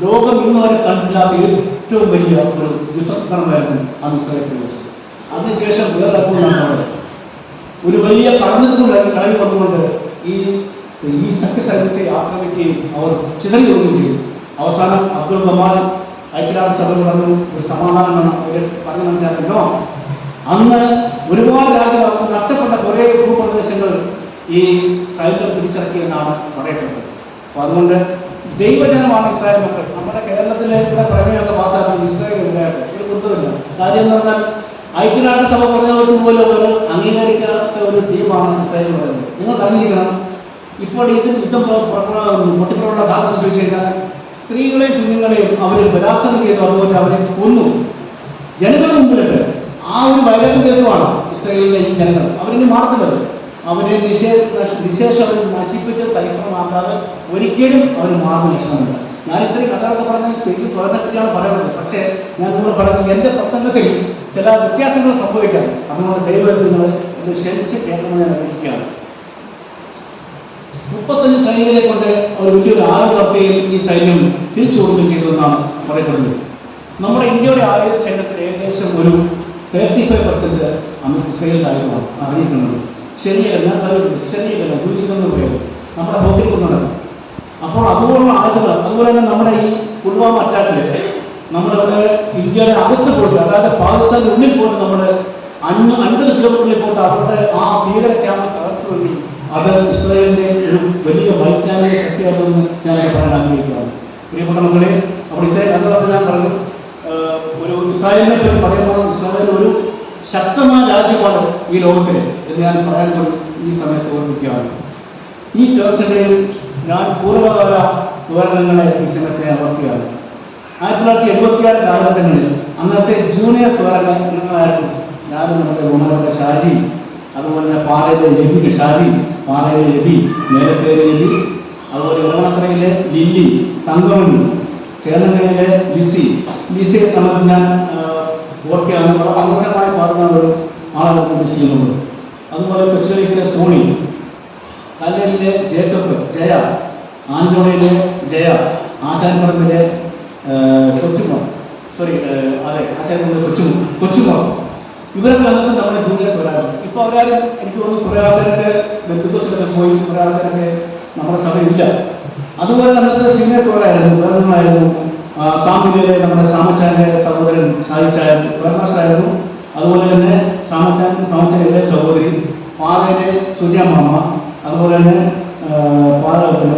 ലോകം ഇന്ന് വരെ കണ്ടില്ലാത്ത ഏറ്റവും വലിയ ഒരു യുദ്ധക്രമമായിരുന്നു അന്ന് ഇസ്രായേൽ പ്രയോഗിച്ചത്. അതിനുശേഷം വേറെ എപ്പോഴാണ് ഒരു വലിയ കടന്നിട്ടുള്ള കളി വന്നുകൊണ്ട് ഈ സഖ്യസൈന്യത്തെ ആക്രമിക്കുകയും അവർ ചിതറി ഒടുകയും ചെയ്തു. അവസാനം അബ്ദുൽ ഗമാൽ ഐക്യരാഷ്ട്രസഭ പറഞ്ഞു, ഒരു സമാധാനമാണ് അവർ പറഞ്ഞു മനസ്സിലാക്കുന്നോ. അന്ന് ഒരുപാട് രാജ്യങ്ങൾക്ക് നഷ്ടപ്പെട്ട കുറേ ഭൂപ്രദേശങ്ങൾ ഈ സൈന്യം പിടിച്ചിറക്കിയെന്നാണ് പറയപ്പെടുന്നത്. അപ്പോൾ അതുകൊണ്ട് ദൈവജനമാണ് ഇസ്രായേൽ മക്കൾ. നമ്മുടെ കേരളത്തിലെ ഇവിടെ പ്രമേയമൊക്കെ പാസ്സാക്കുന്നത് ഇസ്രായേലിനായിട്ട് ഒരു ബന്ധമില്ല. കാര്യം എന്ന് പറഞ്ഞാൽ ഐക്യരാഷ്ട്രസഭ പറഞ്ഞതുപോലെ ഒരു അംഗീകരിക്കാത്ത ഒരു ടീമാണ് ഇസ്രായേൽ പറയുന്നത്. നിങ്ങൾ അറിഞ്ഞിരിക്കണം, ഇപ്പോൾ ഇത് യുദ്ധം പൊട്ടിപ്പുറമുള്ള കാലത്ത് ചോദിച്ചു കഴിഞ്ഞാൽ സ്ത്രീകളെയും കുഞ്ഞുങ്ങളെയും അവർ ബലാത്സംഗം ചെയ്തു, അതുപോലെ അവരെ കൊന്നു. ജനങ്ങളുടെ മുമ്പിലിട്ട് ആ ഒരു വൈരാഗ്യമാണ് ഇസ്രായേലിലെ ഈ ജനങ്ങൾ. അവരിനി മാറുന്നത് അവരെ വിശേഷം നശിപ്പിച്ച് തരിപ്പണമാക്കാതെ ഒരിക്കലും അവർ മാറുന്ന ലക്ഷണമില്ല. ഞാൻ ഇത്രയും കഥകളൊക്കെ പറഞ്ഞ് ശരിക്കും തുറന്നെപ്പറ്റിയാണ് പറയുന്നത്. പക്ഷേ ഞാൻ നിങ്ങൾ പറയുന്നത് എൻ്റെ പ്രസംഗത്തിൽ ചില വ്യത്യാസങ്ങൾ സംഭവിക്കാം. അതുകൊണ്ട് ദൈവം നിങ്ങൾ ഇത് ക്ഷണിച്ച് കേൾക്കണമെന്ന് ഞാൻ അപേക്ഷിക്കുകയാണ്. 35 സൈനികരെ കൊണ്ട് അവർ വലിയൊരു ആയുധ നടത്തുകയും ഈ സൈന്യം തിരിച്ചു കൊടുക്കുകയും ചെയ്തതെന്നാണ് പറയപ്പെടുന്നത്. നമ്മുടെ ഇന്ത്യയുടെ ആയുധ സൈന്യത്തിൽ ഏകദേശം ഒരു 35% അന്ന് ഇസ്രായേലിലായിരുന്നു അറിയിക്കുന്നത്. ശരിയല്ല, ശരിയല്ല ഉപയോഗിച്ചിരുന്നു പറയുന്നത് നമ്മുടെ ഹോക്കിൽ കൊണ്ടുള്ളത്. അപ്പോൾ അതുപോലുള്ള ആളുകൾ, അതുപോലെ തന്നെ നമ്മുടെ ഈ പുൽവാമ അറ്റാക്കിൽ നമ്മളിവിടെ ഇന്ത്യയുടെ അകത്ത് പോയിട്ട്, അതായത് പാകിസ്ഥാൻ്റെ ഉള്ളിൽ പോയിട്ട് നമ്മൾ 50 കിലോമീറ്ററിൽ പോയിട്ട് അവരുടെ ആ ഭീകര ക്യാമ്പ് തകർത്തു വേണ്ടി അത് ഇസ്രായേലിൻ്റെ ഒരു വലിയ വൈജ്ഞാനിക ശക്തിയാണെന്ന് ഞാൻ പറയാൻ ആഗ്രഹിക്കുകയാണ്. പ്രിയപ്പെട്ട മക്കളെ, അപ്പോൾ ഇത്രയും കഥകളൊക്കെ ഞാൻ പറഞ്ഞു. ഒരു ഇസ്രായേലിനെ പറ്റി പറയുമ്പോൾ ഇസ്രായേൽ ഒരു ശക്തമായ രാജ്യമാണ് ഈ ലോകത്തിൽ എന്ന് ഞാൻ പറയാൻ ഈ സമയത്ത് ഓർമ്മിക്കുകയാണ്. ഈ ചർച്ചകളിൽ ഞാൻ പൂർവ്വകാല തോരണങ്ങളെ ഈ സമയത്ത് ഞാൻ ഓർക്കുകയാണ്. 1976 കാലഘട്ടങ്ങളിൽ അന്നത്തെ ജൂനിയർ തോരണങ്ങളായിരുന്നു ഞാനും നമ്മുടെ ബഹുമാനപ്പെട്ട ഷാജി, അതുപോലെ തന്നെ പാറയിലെ ലബി ഷാജി, പാറയിലെ ലബി, നേരത്തേലെ ലബി, അതുപോലെ ഓണത്തറയിലെ ലില്ലി, തങ്കമണി, ചേർന്നങ്ങയിലെ ലിസിയെ സംബന്ധിച്ച് ഞാൻ ഓർക്കുകയാണ്. വളരെ മനോഹരമായി പാടുന്ന ഒരു ആളാണ് ലിസിയുള്ളത്. അതുപോലെ കൊച്ചുകളിലെ സോണി, കല്ലലിലെ ജേക്കബ്, ജയ, ആന്റോണിയിലെ ജയ, ആശാൻപറമ്പിലെ കൊച്ചുമോ, ഇവരൊക്കെ അന്നത്തെ നമ്മുടെ ജൂനിയർ പോരാട്ടം. ഇപ്പോൾ അവരാരും എനിക്ക് തോന്നുന്നു കുറേ ആൾക്കാരൊക്കെ ബന്ധുക്കോസിലൊക്കെ പോയി, കുറേ ആൾക്കാരൊക്കെ നമ്മുടെ സഭയില്ല. അതുപോലെ അന്നത്തെ സീനിയർ പോരായിരുന്നു, വേറൊന്നായിരുന്നു സാമിലെ നമ്മുടെ സാമച്ചാൻ്റെ സഹോദരൻ ഷാജിച്ചായൻ വേർമാഷായിരുന്നു. അതുപോലെ തന്നെ സാമച്ചാനിലെ സഹോദരി പാറയിലെ സൂര്യമാമ, അതുപോലെ തന്നെ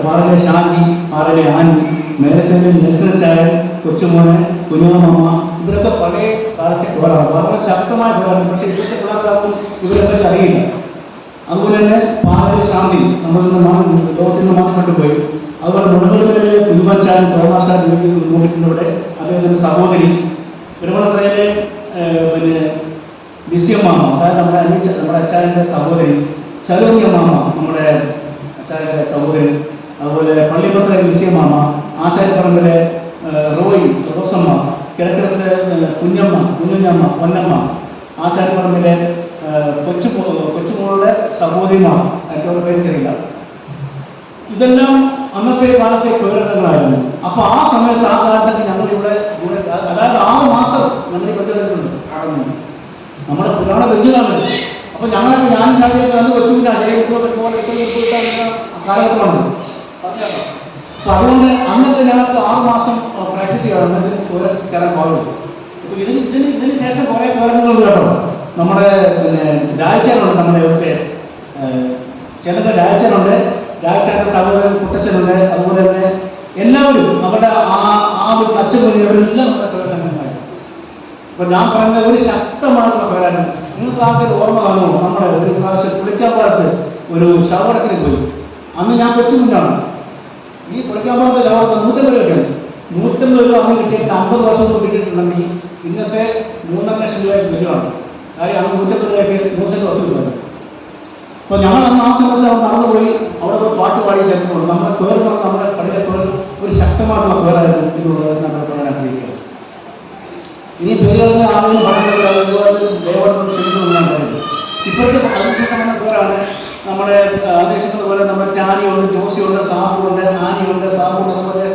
പാറയിലെ ഷാജി, പാറയിലെ ആനി, നേരത്തെ നെൽസച്ചായൻ, കൊച്ചുമോനെ, കുഞ്ഞുമാമ, ഇവരൊക്കെ പഴയ കാലത്തെ പോരാണ്. വളരെ ശക്തമായ പോരാട്ടം. പക്ഷേ ഇപ്പോഴത്തെ പിള്ളേർക്കാർക്കും ഇവരൊക്കെ അറിയില്ല. അതുപോലെ തന്നെ പാലയിൽ ശാന്തി നമ്മളിൽ നിന്ന് ലോകത്തിൽ നിന്ന് മാറ്റപ്പെട്ടുപോയി. അതുപോലെ മുടങ്ങുകളിലെ കുഞ്ഞുമച്ചാൻ തോമാശാൻ നോക്കിയിട്ടുണ്ട്. അദ്ദേഹത്തിൻ്റെ സഹോദരി പെരുമളത്രയിലെ പിന്നെ ലിസ്യമാമ, അതായത് നമ്മുടെ അച്ചായൻ്റെ സഹോദരി. ശരണ്യമാമ നമ്മുടെ അച്ചായൻ്റെ സഹോദരി. അതുപോലെ പള്ളിപ്പുറത്തെ ലിസ്യമാമ, ആശാരിപ്പറമ്പിലെ റോയി റോസമ്മ, കിഴക്കിടത്തെ കുഞ്ഞമ്മ പൊന്നമ്മ, ആശാരിപ്പറമ്പിലെ കൊച്ചുമോളുടെ സഹോദരിമാർ, എനിക്ക് പേര് തരില്ല. ഇതെല്ലാം അന്നത്തെ കാലത്തെ പേരങ്ങളായിരുന്നു. അപ്പൊ ആ സമയത്ത് ആ കാലത്തൊക്കെ ഞങ്ങളിവിടെ അതായത് 6 മാസം ഞങ്ങൾ ഈ പഞ്ചായത്തിലുണ്ട് കടന്നു. നമ്മുടെ പുരാണ ബെഞ്ചിലാണ്. അപ്പൊ ഞങ്ങളൊക്കെ ഞാൻ ശാഖയൊക്കെ അന്ന് വെച്ചുകൂടാ കാലഘട്ടമാണ്. അപ്പൊ അതുകൊണ്ട് അന്നത്തെ ഞങ്ങൾക്ക് 6 മാസം പ്രാക്ടീസ് ചെയ്യണം, എന്നിട്ട് കയറാൻ പാടുള്ളൂ. അപ്പൊ ഇതിന് ശേഷം കുറെ പേരങ്ങളുണ്ട് കേട്ടോ. നമ്മുടെ പിന്നെ രാജാനുണ്ട്, നമ്മുടെ ഇവിടുത്തെ ചിലരുടെ രാജാനുണ്ട്, രാജാന്റെ സഹോദരൻ കുട്ടച്ചനുണ്ട്. അതുപോലെ തന്നെ എല്ലാവരും നമ്മുടെ ആ ഒരു അച്ഛനെല്ലാം നമ്മുടെ പേരന്മാർ. അപ്പൊ ഞാൻ പറയുന്നത് ഒരു ശക്തമായിട്ടുള്ള പേരാണ്. നിങ്ങൾക്ക് ആർക്കൊരു ഓർമ്മ കാണുമോ? നമ്മുടെ ഒരു പ്രാവശ്യം പുളിക്കാപ്പാടത്ത് ഒരു ശവടക്കിന് പോയി. അന്ന് ഞാൻ കൊച്ചുമുണ്ടാണ്. ഈ പുളിക്കാപ്പാടത്തെ ശവടത്ത് 150 രൂപയ്ക്കാണ്. 150 രൂപ അന്ന് കിട്ടിയിട്ട് 50 വർഷം മുമ്പ് കിട്ടിയിട്ടുണ്ടെങ്കിൽ ഇന്നത്തെ 3.5 ലക്ഷം രൂപയ്ക്ക് വിലയാണ്. കാര്യം അന്ന് 150 രൂപയ്ക്ക് 150 രൂപ. അപ്പോൾ ഞങ്ങൾ അന്ന് ആ സമയത്ത് നടന്നുപോയി അവിടെ പോയി പാട്ട് പാടി ചേർത്തുകൊണ്ട് നമ്മുടെ പേര് നമ്മുടെ പള്ളിയിലെ പേര് ഒരു ശക്തമായിട്ടുള്ള പേരായിരുന്നു ഇതുള്ളത് നമ്മൾ പറയാൻ ആഗ്രഹിക്കുക. ഇനി പേരുകളിൽ ആളുകൾ പറയുന്നത് ദേവോടൊപ്പം ക്ഷണിക്കുന്നതാണ് പറയുന്നത്. ഇപ്പോഴത്തെ അതിശക്തമായ പേരാണ് നമ്മുടെ അന്വേഷിക്കുന്നത് പോലെ നമ്മുടെ ടാനിയുണ്ട്, ജോസിയുണ്ട്, സാബുണ്ട്, ആനിയുണ്ട്, സാബുണ്ട്, അതുപോലെ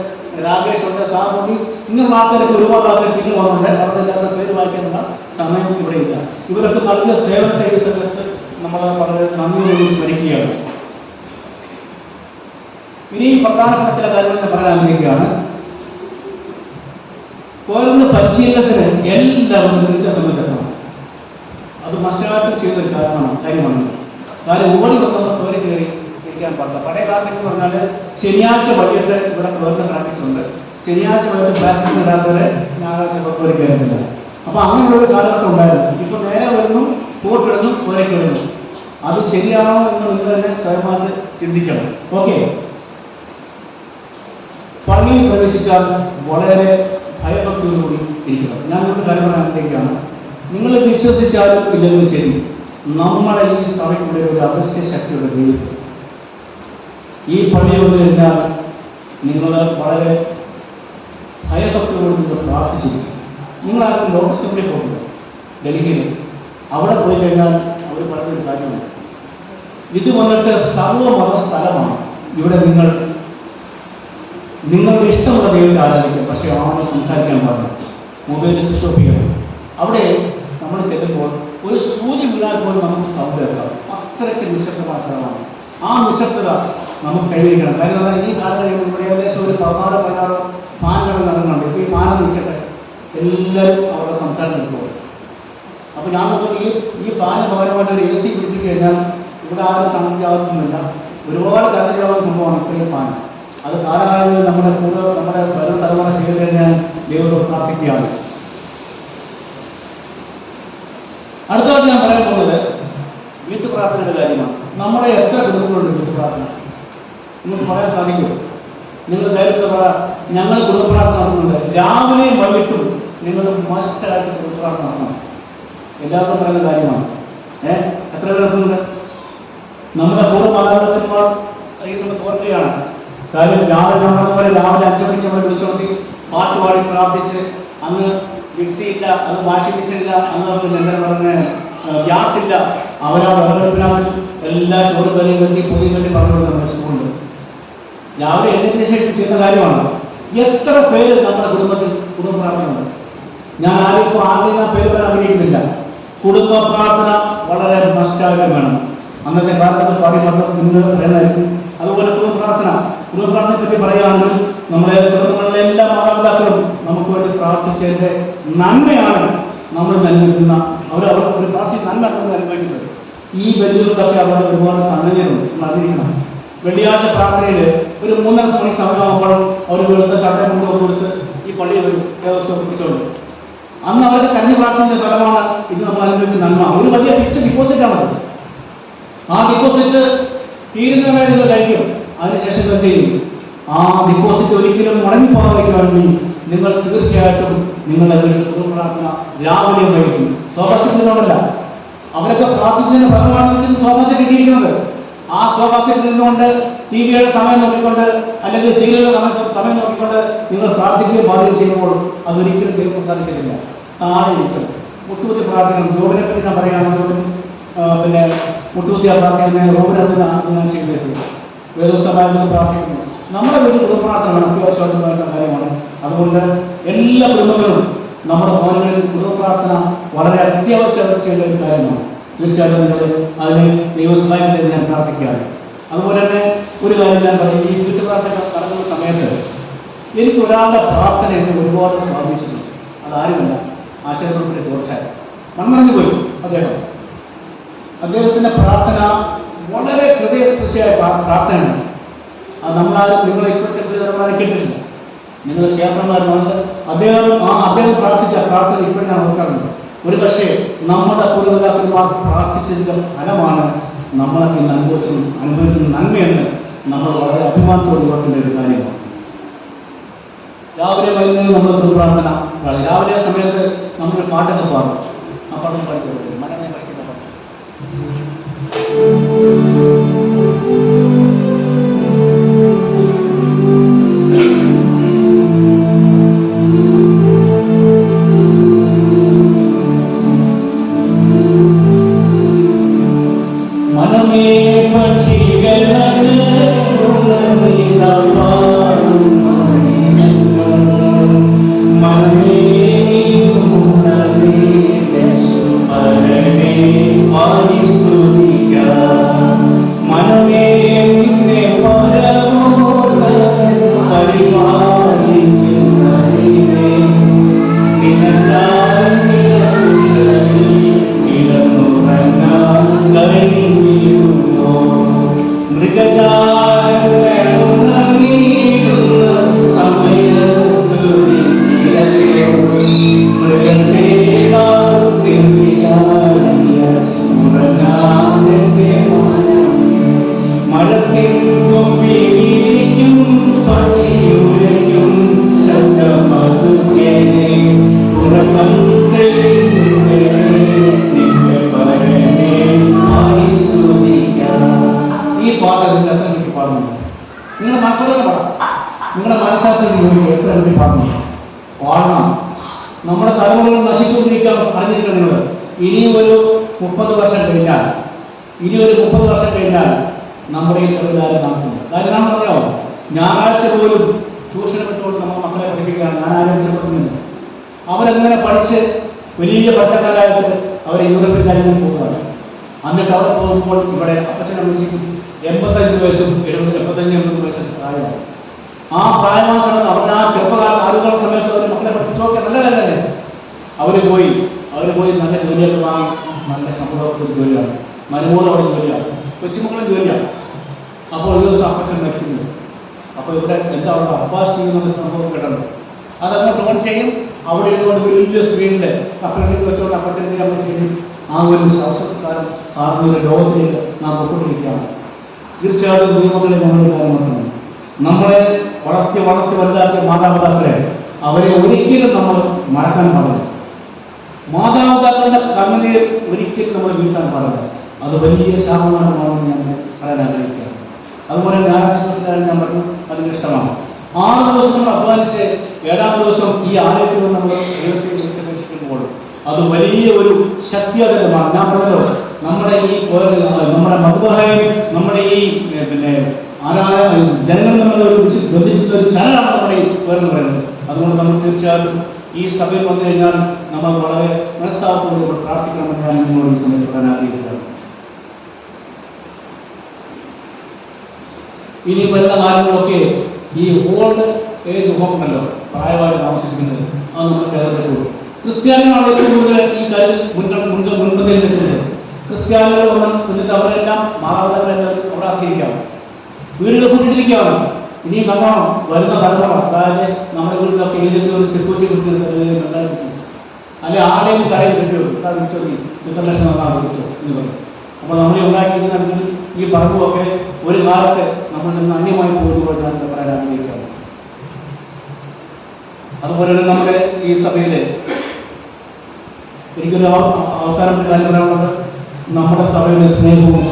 രാകേഷുണ്ട്, സാബുണ്ട്. ഇങ്ങനെയുള്ള ആൾക്കാരൊക്കെ ഒരുപാട് ആൾക്കാർ പിന്നെ വന്നിട്ടുണ്ട്. അവരുടെ എല്ലാവരുടെ പേര് വായിക്കാനുള്ള സമയം ഇവിടെ ഇല്ല. ഇവരൊക്കെ നല്ല സേവനത്തെ ഈ സമയത്ത് നമ്മൾ വളരെ നന്ദിയോട് സ്മരിക്കുകയാണ്. ഇനി പ്രധാനപ്പെട്ട ചില കാര്യങ്ങൾ പറയാൻ ആഗ്രഹിക്കുകയാണ്. കോരുന്ന പരിശീലനത്തിന് എല്ലാവരും കൃത്യസമയത്തെത്തണം. അത് മസ്റ്റായിട്ടും ചെയ്തൊരു കാര്യമാണ്. കാര്യം ഓടി വന്നവർ കോരി കയറി ഇരിക്കാൻ പാടില്ല. പഴയ കാലത്തെന്ന് പറഞ്ഞാൽ ശനിയാഴ്ച വൈകിട്ട് ഇവിടെ കോരുന്ന പ്രാക്ടീസ് ഉണ്ട്. ശനിയാഴ്ച വൈകിട്ട് പ്രാക്ടീസ് ഇടാത്തവരെ ഞായറാഴ്ച കോരി കയറുന്നില്ല. അപ്പോൾ അങ്ങനെയുള്ളൊരു കാലഘട്ടം ഉണ്ടായിരുന്നു. ഇപ്പോൾ നേരെ വരുന്നു, പോട്ടിടുന്നു, കോരി കയറുന്നു. അത് ശരിയാണോ എന്ന് നിങ്ങൾ തന്നെ സ്വയമായിട്ട് ചിന്തിക്കണം. ഓക്കെ, പള്ളിയിൽ പ്രവേശിച്ചാൽ വളരെ ഭയഭക്തിയോടുകൂടി ഇരിക്കണം. ഞാൻ ഒരു കാര്യം പറയാൻ ആഗ്രഹിക്കുകയാണ്. നിങ്ങൾ വിശ്വസിച്ചാലും ഇല്ലെങ്കിലും ശരി, നമ്മുടെ ഈ സഭയ്ക്കുള്ള ഒരു അദൃശ്യ ശക്തിയുടെ ദൈവം ഈ പള്ളിയിൽ വന്നു കഴിഞ്ഞാൽ നിങ്ങൾ വളരെ ഭയഭക്തിയോട് നിങ്ങൾ പ്രാർത്ഥിച്ചിരിക്കും. നിങ്ങളാരും ലോകസഭയിൽ പോകുന്നത് ഡൽഹിയിൽ അവിടെ പോയി കഴിഞ്ഞാൽ അവർ പറഞ്ഞൊരു കാര്യമാണ്, ഇത് വന്നിട്ട് സർവമത സ്ഥലമാണ്. ഇവിടെ നിങ്ങളുടെ ഇഷ്ടമുള്ള ദൈവത്തെ ആരാധിക്കും. പക്ഷേ ആളുകൾ സംസാരിക്കാൻ പാടില്ല, മൊബൈലിൽ സ്വിച്ച് ഓഫ് ചെയ്യണം. അവിടെ നമ്മൾ ചെല്ലുമ്പോൾ ഒരു സൂചി വീണാൽ പോലും നമുക്ക് സൗണ്ട് കേൾക്കാം. അത്രയ്ക്ക് നിശബ്ദമായ സ്ഥലമാണ്. ആ നിശബ്ദത നമുക്ക് കൈവരിക്കണം. കാര്യം ഈ കാലം കഴിയുമ്പോൾ ഇവിടെ ഏകദേശം ഒരു 16 ഫാനുകൾ നടക്കുന്നുണ്ട്. ഇപ്പോൾ ഈ ഫാനം നിൽക്കട്ടെ, എല്ലാവരും അവിടെ സംസാരം നിൽക്കുക. അപ്പോൾ ഞാൻ നോക്കി ഈ ഫാന് പകരമായിട്ട് ഒരു AC പിടിപ്പിച്ച് കഴിഞ്ഞാൽ ഇവിടെ ആരും തണുപ്പിക്കാവുന്നില്ല. ഒരുപാട് തണുപ്പിക്കാവുന്ന സംഭവമാണ് ഇത്രയും ഫാൻ. അത് കാലകാലങ്ങളിൽ നമ്മുടെ വരും തലമുറ ചെയ്ത് കഴിഞ്ഞാൽ ദൈവത്തോട് പ്രാർത്ഥിക്കുകയാണ്. അടുത്തത് ഞാൻ പറയാൻ പോകുന്നത് വീട്ടുപ്രാർത്ഥനയുടെ കാര്യമാണ്. നമ്മുടെ എത്ര കുടുംബങ്ങളുണ്ട് വീട്ടുപ്രാർത്ഥന? നിങ്ങൾക്ക് പറയാൻ സാധിക്കും? നിങ്ങൾ ധൈര്യത്തിൽ പറയാം, ഞങ്ങൾ കുടുംബപ്രാർത്ഥന നടത്തുന്നുണ്ട്. രാവിലെയും വൈകിട്ടും നിങ്ങൾ മസ്റ്റായിട്ട് കുടുംബപ്രാർത്ഥന നടത്തണം. എല്ലാവർക്കും പറയുന്ന കാര്യമാണ്. എത്ര പേർ എത്തുന്നുണ്ട്? നമ്മുടെ പൂർവ്വ മാതാപിതാക്കന്മാർ ഈ സമയത്ത് ഓർക്കുകയാണ്. കാര്യം രാവിലെ 5 മണിക്ക് നമ്മൾ വിളിച്ചോട്ടി പാട്ട് പാടി പ്രാർത്ഥിച്ച്, അന്ന് മിക്സി ഇല്ല, അന്ന് വാഷിംഗ് മെഷീൻ ഇല്ല, അന്ന് എന്താ പറഞ്ഞ ഗ്യാസ് ഇല്ല. അവരാ വിറകടുപ്പിനകത്ത് എല്ലാ ചോറ് കറിയും കെട്ടി പൊതിയും കെട്ടി പറഞ്ഞു നമ്മുടെ സ്കൂളിൽ രാവിലെ എന്നതിന് ശേഷം ചെയ്യുന്ന കാര്യമാണ്. എത്ര പേര് നമ്മുടെ കുടുംബത്തിൽ കുടുംബ പ്രാർത്ഥന ഉണ്ട്? ഞാൻ ആർക്കും ആദ്യം പേര് പറയാൻ ആഗ്രഹിക്കുന്നില്ല. കുടുംബ പ്രാർത്ഥന വളരെ മസ്റ്റായിട്ട് വേണം. അന്നത്തെ കാലത്ത് പാടി ഇന്ന് പറയുന്നതായിരിക്കും. അതുപോലെ കുടുംബപ്രാർത്ഥനയെ പറ്റി പറയുകയാണെങ്കിൽ നമ്മുടെ കുടുംബങ്ങളിലെ എല്ലാ മാതാപിതാക്കളും നമുക്ക് വേണ്ടി പ്രാർത്ഥിച്ചതിൻ്റെ നന്മയാണ് നമ്മൾ നൽകുന്ന അവർക്ക് ഒരു പ്രാർത്ഥിച്ച് നന്മ നമ്മൾ അനുഭവിക്കുന്നത്. ഈ ബെഞ്ചുകളിലൊക്കെ അവരുടെ ഒരുപാട് കണ്ണുനീരുണ്ട്, നമ്മൾ അറിയിക്കണം. വെള്ളിയാഴ്ച പ്രാർത്ഥനയിൽ ഒരു 3:30 മണി സമയമാകുമ്പോൾ അവർ വെളുത്ത ചട്ടം കൊടുത്ത് ഈ പള്ളിയിൽ വരും, ദേവസ്വം പിടിച്ചോണ്ട്. അന്ന് അവരുടെ കഞ്ഞി പ്രാർത്ഥനയുടെ ഫലമാണ് ഇത് നമ്മൾ അനുഭവിക്കുന്ന നന്മ. ഒരു വലിയ ഫിക്സ് ഡിപ്പോസിറ്റാണത്. ആ ഡിപ്പോസിറ്റ് തീരുന്നവരെ നിങ്ങൾ കഴിക്കും. അതിനുശേഷം എന്ത് ചെയ്യും? ആ ഡിപ്പോസിറ്റ് ഒരിക്കലും മുടങ്ങിപ്പോകാതിരിക്കാൻ വേണ്ടി നിങ്ങൾ തീർച്ചയായിട്ടും നിങ്ങളുടെ വീട്ടിൽ കുടുംബപ്രാർത്ഥന രാവിലെ കഴിക്കും. സ്വാഭാവികത്തിനോടല്ല, അവരൊക്കെ പ്രാർത്ഥിച്ചതിന് ഫലമാണ് സ്വാഭാവിക കിട്ടിയിരിക്കുന്നത്. ആ സ്വാഭാവികത്തിൽ നിന്നുകൊണ്ട് TV-യുടെ സമയം നോക്കിക്കൊണ്ട് അല്ലെങ്കിൽ സീരിയലുകളുടെ സമയം നോക്കിക്കൊണ്ട് നിങ്ങൾ പ്രാർത്ഥിക്കുകയും പാടുകയും ചെയ്യുമ്പോൾ അതൊരിക്കലും ദൈവം സാധിക്കത്തില്ല. താഴെ ഇരിക്കും മുട്ടുകുത്തി പ്രാർത്ഥിക്കണം. ജോബിനെ പറ്റി ഞാൻ പറയുകയാണെങ്കിൽ പിന്നെ മുട്ടുകുത്തിയ പ്രാർത്ഥന റോബിനത്തിന് ഞാൻ ചെയ്തിട്ടുണ്ട്. വേദോസ്തമായിട്ട് പ്രാർത്ഥിക്കുന്നു. നമ്മുടെ വീട്ടിൽ കുടുംബപ്രാർത്ഥന അത്യാവശ്യമായിട്ട് വേണ്ട കാര്യമാണ്. അതുകൊണ്ട് എല്ലാ കുടുംബങ്ങളും നമ്മുടെ ഭവനങ്ങളിൽ കുടുംബപ്രാർത്ഥന വളരെ അത്യാവശ്യമായിട്ട് ചെയ്യേണ്ട ഒരു കാര്യമാണ്. തീർച്ചയായിട്ടും നിങ്ങൾ അതിന് ദൈവസഹായത്തെ ഞാൻ പ്രാർത്ഥിക്കുകയാണ്. അതുപോലെ തന്നെ ഒരു കാര്യം ഞാൻ പറയും, ഈ വീട്ടുപ്രാർത്ഥന നടക്കുന്ന സമയത്ത് എനിക്ക് ഒരാളുടെ പ്രാർത്ഥന എന്നെ ഒരുപാട് സ്വാധീനിച്ചിട്ടുണ്ട്. അതാരുമല്ല, ആശയപ്രവർത്തകരെ തീർച്ചയായും മൺമറഞ്ഞു പോയി അദ്ദേഹത്തിൻ്റെ പ്രാർത്ഥന വളരെ ഹൃദയസ്പർശിയായ പ്രാർത്ഥനയാണ്. അത് നമ്മളാരും നിങ്ങളെ ഇപ്പോഴത്തെ പ്രിയതരന്മാരെ കേട്ടിട്ടില്ല, നിങ്ങൾ കേന്ദ്രന്മാരുണ്ട്. അദ്ദേഹം പ്രാർത്ഥിച്ച പ്രാർത്ഥന ഇപ്പോഴും ഞാൻ ഓർക്കാറുണ്ട്. ഒരു പക്ഷേ നമ്മുടെ പൂർവ്വപിതാക്കന്മാർ പ്രാർത്ഥിച്ചതിൻ്റെ ഫലമാണ് നമ്മളൊക്കെ ഇന്ന് അനുഭവിക്കുന്ന നന്മയെന്ന് നമ്മൾ വളരെ അഭിമാനത്തോട് ഓർക്കേണ്ട ഒരു കാര്യമാണ്. രാവിലെ വൈകുന്നേരം നമ്മൾ പ്രാർത്ഥന, രാവിലെ സമയത്ത് നമ്മൾ പാട്ടൊക്കെ പാടും. ആ പാട്ടൊക്കെ പാടിക്കൊള്ളു മനനെ കഷ്ടപ്പെട്ട നിങ്ങളുടെ മനസ്സാക്ഷിക്ക് എത്ര വേണ്ടി പാടുന്നു പാടണം. നമ്മുടെ തലമുറകൾ നശിച്ചുകൊണ്ടിരിക്കാൻ അറിഞ്ഞിരിക്കണം. നിങ്ങൾ ഇനി ഒരു 30 വർഷം കഴിഞ്ഞാൽ നമ്മുടെ ഈ സംവിധാനം നടത്തുന്നത് കാര്യം നാം പറയാമോ? ഞായറാഴ്ച പോലും ട്യൂഷന് വിട്ടുകൊണ്ട് നമ്മുടെ മക്കളെ പഠിപ്പിക്കുകയാണ്. ഞാൻ ആരോഗ്യപ്പെടുത്തുന്നില്ല. അവരെങ്ങനെ പഠിച്ച് വലിയ പട്ടക്കാരായിട്ട് അവരെ യൂറോപ്യൻ രാജ്യങ്ങളിൽ പോകുകയാണ്. എന്നിട്ട് അവിടെ പോകുമ്പോൾ ഇവിടെ അപ്പച്ചനെ വിളിച്ചിട്ട് 85 വയസ്സും 75-80 വയസ്സും പ്രായമാണ്. ആ പ്രായമായ സമയത്ത് അവരുടെ ആ ചെറുപ്പകാല ആളുകളുടെ സമയത്ത് അവർ മക്കളെ പഠിപ്പിച്ചൊക്കെ നല്ലതല്ലേ? അവർ പോയി നല്ല ജോലിയൊക്കെ വാങ്ങി നല്ല ശമ്പളത്തിൽ ജോലിയാണ്, മരുമോളോടെ ജോലിയാണ്, കൊച്ചുമക്കളും ജോലിയാണ്. അപ്പോൾ ഒരു ദിവസം അപ്പച്ചൻ മരിക്കുന്നു. അപ്പോൾ ഇവിടെ എന്താ അവിടെ അബ്ബാസ് ചെയ്യുന്ന സംഭവം കേട്ടല്ലോ. അതങ്ങോട്ട് ഓൺ ചെയ്യും. അവിടെ ഇരുന്നുകൊണ്ട് വലിയ സ്ക്രീനിൽ കപ്പലിൽ വെച്ചുകൊണ്ട് അപ്പച്ചൻ്റെ അമ്മ ചെയ്യും. ആ ഒരു ശവസംസ്കാരം കാണുന്ന ഒരു ലോകത്തിലേക്ക് നാം പൊക്കൊണ്ടിരിക്കുകയാണ്. തീർച്ചയായിട്ടും കുഞ്ഞുമക്കളെ ഞങ്ങളുടെ കാര്യം നോക്കണം. നമ്മളെ വളർത്തി വലുതാക്കിയ മാതാപിതാക്കളെ അവരെ ഒരിക്കലും നമ്മൾ മറക്കാൻ പാടില്ല. മാതാപിതാക്കളുടെ കണ്ണുനീർ ഒരിക്കലും നമ്മൾ വീഴ്ത്താൻ പാടില്ല. അത് വലിയ ശാപമാണെന്ന് ഞാൻ പറയാൻ ആഗ്രഹിക്കുകയാണ്. അതുപോലെ ഞായറാഴ്ച ദിവസം ഞാൻ പറഞ്ഞു അതിന് ഇഷ്ടമാണ്. 6 ദിവസം നമ്മൾ അധ്വാനിച്ച് 7-ാം ദിവസം ഈ ആലയത്തിൽ നമ്മൾ ദൈവത്തെ വിളിച്ചപേക്ഷിക്കുമ്പോൾ അത് വലിയ ഒരു ശക്തിയാകരമാണ്. ഞാൻ പറഞ്ഞല്ലോ, നമ്മുടെ മധുബാഹയും നമ്മുടെ ഈ ജനങ്ങൾ നമ്മളെ ഒരു ചലനാണ് നമ്മുടെ ഈ പേരെന്ന് പറയുന്നത്. അതുകൊണ്ട് നമ്മൾ തീർച്ചയായിട്ടും ഈ സഭയിൽ വന്നു കഴിഞ്ഞാൽ നമ്മൾ വളരെ മനസ്താപത്തോടെ പ്രാർത്ഥിക്കണമെന്ന് ഞാൻ നിങ്ങളോട് ഈ സമയത്ത് പറയാൻ ആഗ്രഹിക്കുകയാണ്. ഇനി വരുന്ന കാലങ്ങളൊക്കെ ഈ ഓൾഡ് ഏജ് ഹോം ഉണ്ടല്ലോ, പ്രായമായി താമസിക്കുന്നത്, അത് നമ്മൾ കേരളത്തിൽ പോകും. ക്രിസ്ത്യാനികളാണ് ഏറ്റവും കൂടുതൽ ഈ കാര്യം മുൻപന്തിയിൽ നിൽക്കുന്നത്. ക്രിസ്ത്യാനികൾ വന്നിട്ട് അവരെല്ലാം മാതാപിതാക്കളെല്ലാം അവിടെ ആക്കിയിരിക്കാം, വീടുകൾ കൂട്ടിയിരിക്കുകയാണ്. ഇനിയും നല്ലോണം വരുന്ന തലമുറ, അതായത് നമ്മുടെ വീട്ടിലൊക്കെ ഏതെങ്കിലും ഒരു സെക്യൂരിറ്റി കുറിച്ച് അല്ലെ ആടെയും കടയിൽ കിട്ടുമോ, വിളിച്ചോ 2 ലക്ഷം കിട്ടുമോ എന്ന് പറയും. അപ്പോൾ നമ്മളെ ഉണ്ടാക്കിയിരുന്നെങ്കിൽ ഈ പറമ്പുമൊക്കെ ഒരു കാലത്ത് നമ്മൾ നിന്ന് അന്യമായി പോകുമ്പോൾ ഞാൻ പറയാൻ ആഗ്രഹിക്കുകയാണ്. അതുപോലെ തന്നെ നമ്മുടെ ഈ സഭയിൽ എനിക്കൊരു അവസാനം ഒരു കാര്യം പറയാനുള്ളത്, നമ്മുടെ സഭയുടെ സ്നേഹവും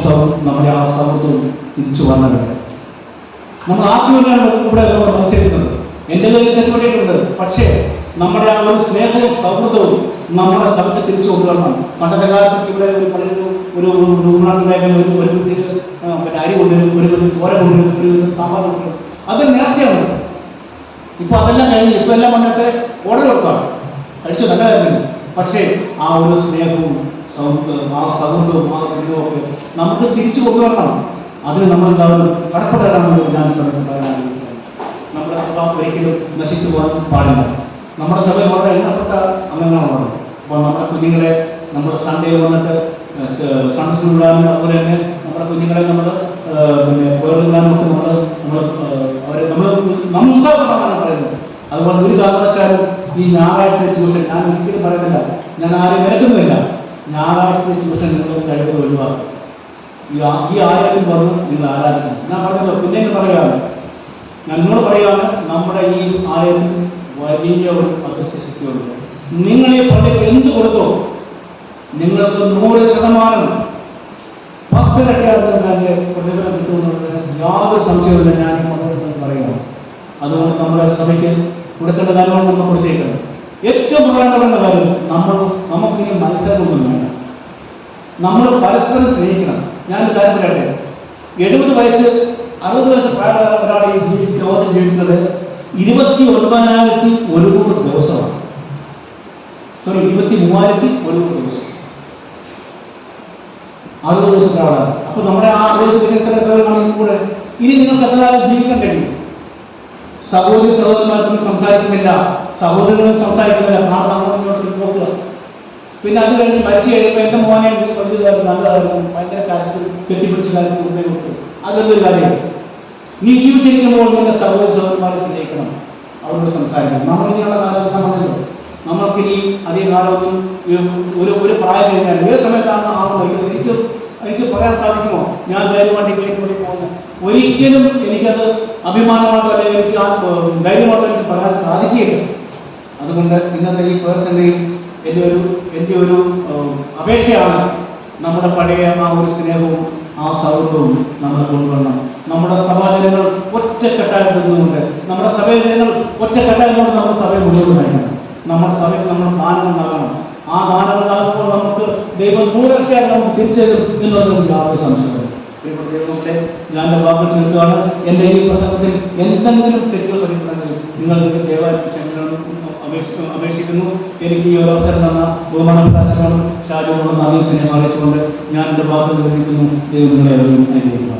നമ്മുടെ ആ സൗഹൃദവും തിരിച്ചു വന്നിട്ടുണ്ട്. നമ്മൾ ആദ്യമാണ് ഇവിടെ മനസ്സിലാക്കുന്നത്. എൻ്റെ കയ്യിൽ തെറ്റുപറ്റിയിട്ടുണ്ട്, പക്ഷേ നമ്മുടെ ആ ഒരു സ്നേഹവും സൗഹൃദവും നമ്മുടെ സഭയ്ക്ക് തിരിച്ചു കൊണ്ടുവരണം. പണ്ടത്തെ കാലത്ത് ഇവിടെ ഒരു പള്ളിയിൽ ഒരു പിന്നെ അരി കൊണ്ടുവരും, ഒരു തോര കൊണ്ടുവരും, ഒരു സാമ്പാർ കൊണ്ടുവരും, അതൊരു നേർച്ചയാണ്. ഇപ്പൊ അതെല്ലാം കഴിഞ്ഞ് ഇപ്പൊ എല്ലാം വന്നിട്ട് ഓർഡർ വെക്കാണ്, കഴിച്ചു നല്ല കാര്യമില്ല. പക്ഷേ ആ ഒരു സ്നേഹവും ആ സൗഹൃദവും ആ സ്നേഹവും ഒക്കെ നമുക്ക് തിരിച്ചു കൊണ്ടുവരണം. അതിന് നമ്മളെല്ലാവരും കടപ്പെടാനാണെന്ന് ഞാൻ സമയത്ത് പറയാൻ ആഗ്രഹിക്കുകയാണ്. നമ്മുടെ സഭ ഒരിക്കലും നശിച്ചു പോകാൻ പാടില്ല. നമ്മുടെ സഭയിൽ വളരെ എണ്ണപ്പെട്ട അംഗങ്ങളാണ്. അപ്പോൾ നമ്മുടെ കുഞ്ഞുങ്ങളെ നമ്മൾ സൺഡേ വന്നിട്ട് സൺഡേ സ്കൂൾ വിടാനും, അതുപോലെ തന്നെ നമ്മുടെ കുഞ്ഞുങ്ങളെ നമ്മൾ പിന്നെ വിടാനും ഒക്കെ അവരെ നമ്മൾ ഉത്സാഹപ്പെടാനാണ് പറയുന്നത്. അതുപോലെ ഒരു കാരണവശാലും ഈ ഞായറാഴ്ച ട്യൂഷൻ ഞാൻ ഒരിക്കലും പറയുന്നില്ല, ഞാൻ ആരെയും വിലക്കുന്നില്ല. ഞായറാഴ്ച ട്യൂഷൻ നിങ്ങൾ കഴിവ് ഒഴിവാക്കും. ഈ ആലയത്തിൽ വന്ന് നിങ്ങൾ ആരാധിക്കണം. ഞാൻ പറഞ്ഞല്ലോ, പിന്നെ പറയുകയാണ്, ഞാൻ നിങ്ങളോട് പറയുകയാണ്, നമ്മുടെ ഈ ആലയത്തിൽ വലിയ ഒരു അദൃശ്യ ശക്തിയുണ്ട്. നിങ്ങൾ ഈ പള്ളിക്ക് എന്ത് കൊടുത്തോ നിങ്ങൾക്ക് 100% 10 ഇരട്ടിയാകുന്നതിന്റെ പ്രതിഫലം കിട്ടുമെന്നുള്ളത് യാതൊരു സംശയമില്ല. ഞാൻ പറയുകയാണ്. അതുകൊണ്ട് നമ്മുടെ സഭയ്ക്ക് കൊടുക്കേണ്ട കാര്യമാണ് നമ്മൾ കൊടുത്തേക്കുന്നത്. ഏറ്റവും പ്രധാനപ്പെട്ട കാര്യം, നമുക്ക് ഈ മത്സരമൊന്നും വേണ്ട. നമ്മൾ പരസ്പരം സ്നേഹിക്കണം. ഞാനൊരു കാര്യം പറയട്ടെ, 70 വയസ്സ് 60 വയസ്സ് പ്രായമുള്ള ഒരാൾ ഈ ലോകത്തിൽ ജീവിക്കുന്നത് 29,100 ദിവസമാണ്. 23,100 ദിവസം, 60 ദിവസത്തെ ആളാണ്. അപ്പൊ നമ്മുടെ ആ 60 ദിവസം എത്ര കൂടെ ഇനി നിങ്ങൾക്ക് എത്ര കാലം ജീവിക്കാൻ കഴിയും? സഹോദരി സഹോദരന്മാർക്കും സംസാരിക്കുന്നില്ല, സഹോദരങ്ങളും സംസാരിക്കുന്നില്ല, അങ്ങോട്ട് നോക്കുക. പിന്നെ അത് കഴിഞ്ഞ് മരിച്ചു കഴിയുമ്പോൾ എൻ്റെ മോനെ വലിയ നല്ലതായിരുന്നു, ഭയങ്കര കാര്യത്തിൽ കെട്ടിപ്പിടിച്ച കാര്യത്തിൽ മുന്നേ കൊടുത്തു, അതൊരു കാര്യമാണ്. നീ ജീവിച്ചിരിക്കുമ്പോൾ നിന്റെ സഹോദരി സഹോദരന്മാരെ സ്നേഹിക്കണം, അവരോട് സംസാരിക്കണം. നമ്മളിങ്ങനെയുള്ള കാലത്ത് നമ്മളല്ലോ, നമ്മൾക്കിനി അധിക കാലമൊന്നും ഒരു പ്രായം കഴിഞ്ഞാൽ ഏത് സമയത്താണ് ആവുന്നത് എനിക്ക് പറയാൻ സാധിക്കുമോ ഞാൻ ധൈര്യമായിട്ട് ഇതിലേക്ക് വേണ്ടി പോകുന്നു? ഒരിക്കലും എനിക്കത് അഭിമാനമായിട്ടോ അല്ലെങ്കിൽ എനിക്ക് ധൈര്യമായിട്ടോ എനിക്ക് പറയാൻ സാധിക്കില്ല. അതുകൊണ്ട് ഇന്നത്തെ ഈ പേഴ്സൻ്റെയും എൻ്റെ ഒരു അപേക്ഷയാണ്, നമ്മുടെ പഴയ ആ ഒരു സ്നേഹവും ആ സൗഹൃദവും നമ്മൾ കൊണ്ടുവരണം. നമ്മുടെ സഭാജനങ്ങൾ ഒറ്റക്കെട്ടായി നിന്നുകൊണ്ട്, നമ്മുടെ സഭജനങ്ങൾ ഒറ്റക്കെട്ടായി കൊണ്ട് നമ്മുടെ സഭയെ മുന്നോട്ട് നയിക്കണം. നമ്മുടെ സഭയ്ക്ക് നമ്മൾ ദാനങ്ങൾ നൽകണം. ആ ദാനങ്ങൾ നൽകുമ്പോൾ നമുക്ക് ദൈവം കൂടുതലായി നമുക്ക് തിരിച്ചു തരും എന്നുള്ളത് യാതൊരു സംശയമില്ല. ദൈവത്തെ ഞാൻ എൻ്റെ വാക്കുകൾ ചേർക്കുകയാണ്. എൻ്റെ ഈ പ്രസംഗത്തിൽ എന്തെങ്കിലും തെറ്റുകൾ വരുന്നുണ്ടെങ്കിൽ നിങ്ങൾ ദയവായി അപേക്ഷിക്കുന്നു. എനിക്ക് ഈ ഒരു അവസരം തന്ന ബഹുമാനപ്പെട്ട ഷാജോടും നന്ദി സ്നേഹം അറിയിച്ചുകൊണ്ട് ഞാൻ എൻ്റെ വാക്കുകൾ നിർമ്മിക്കുന്നു. ദൈവം നിങ്ങളെ അനുഗ്രഹിക്കുക.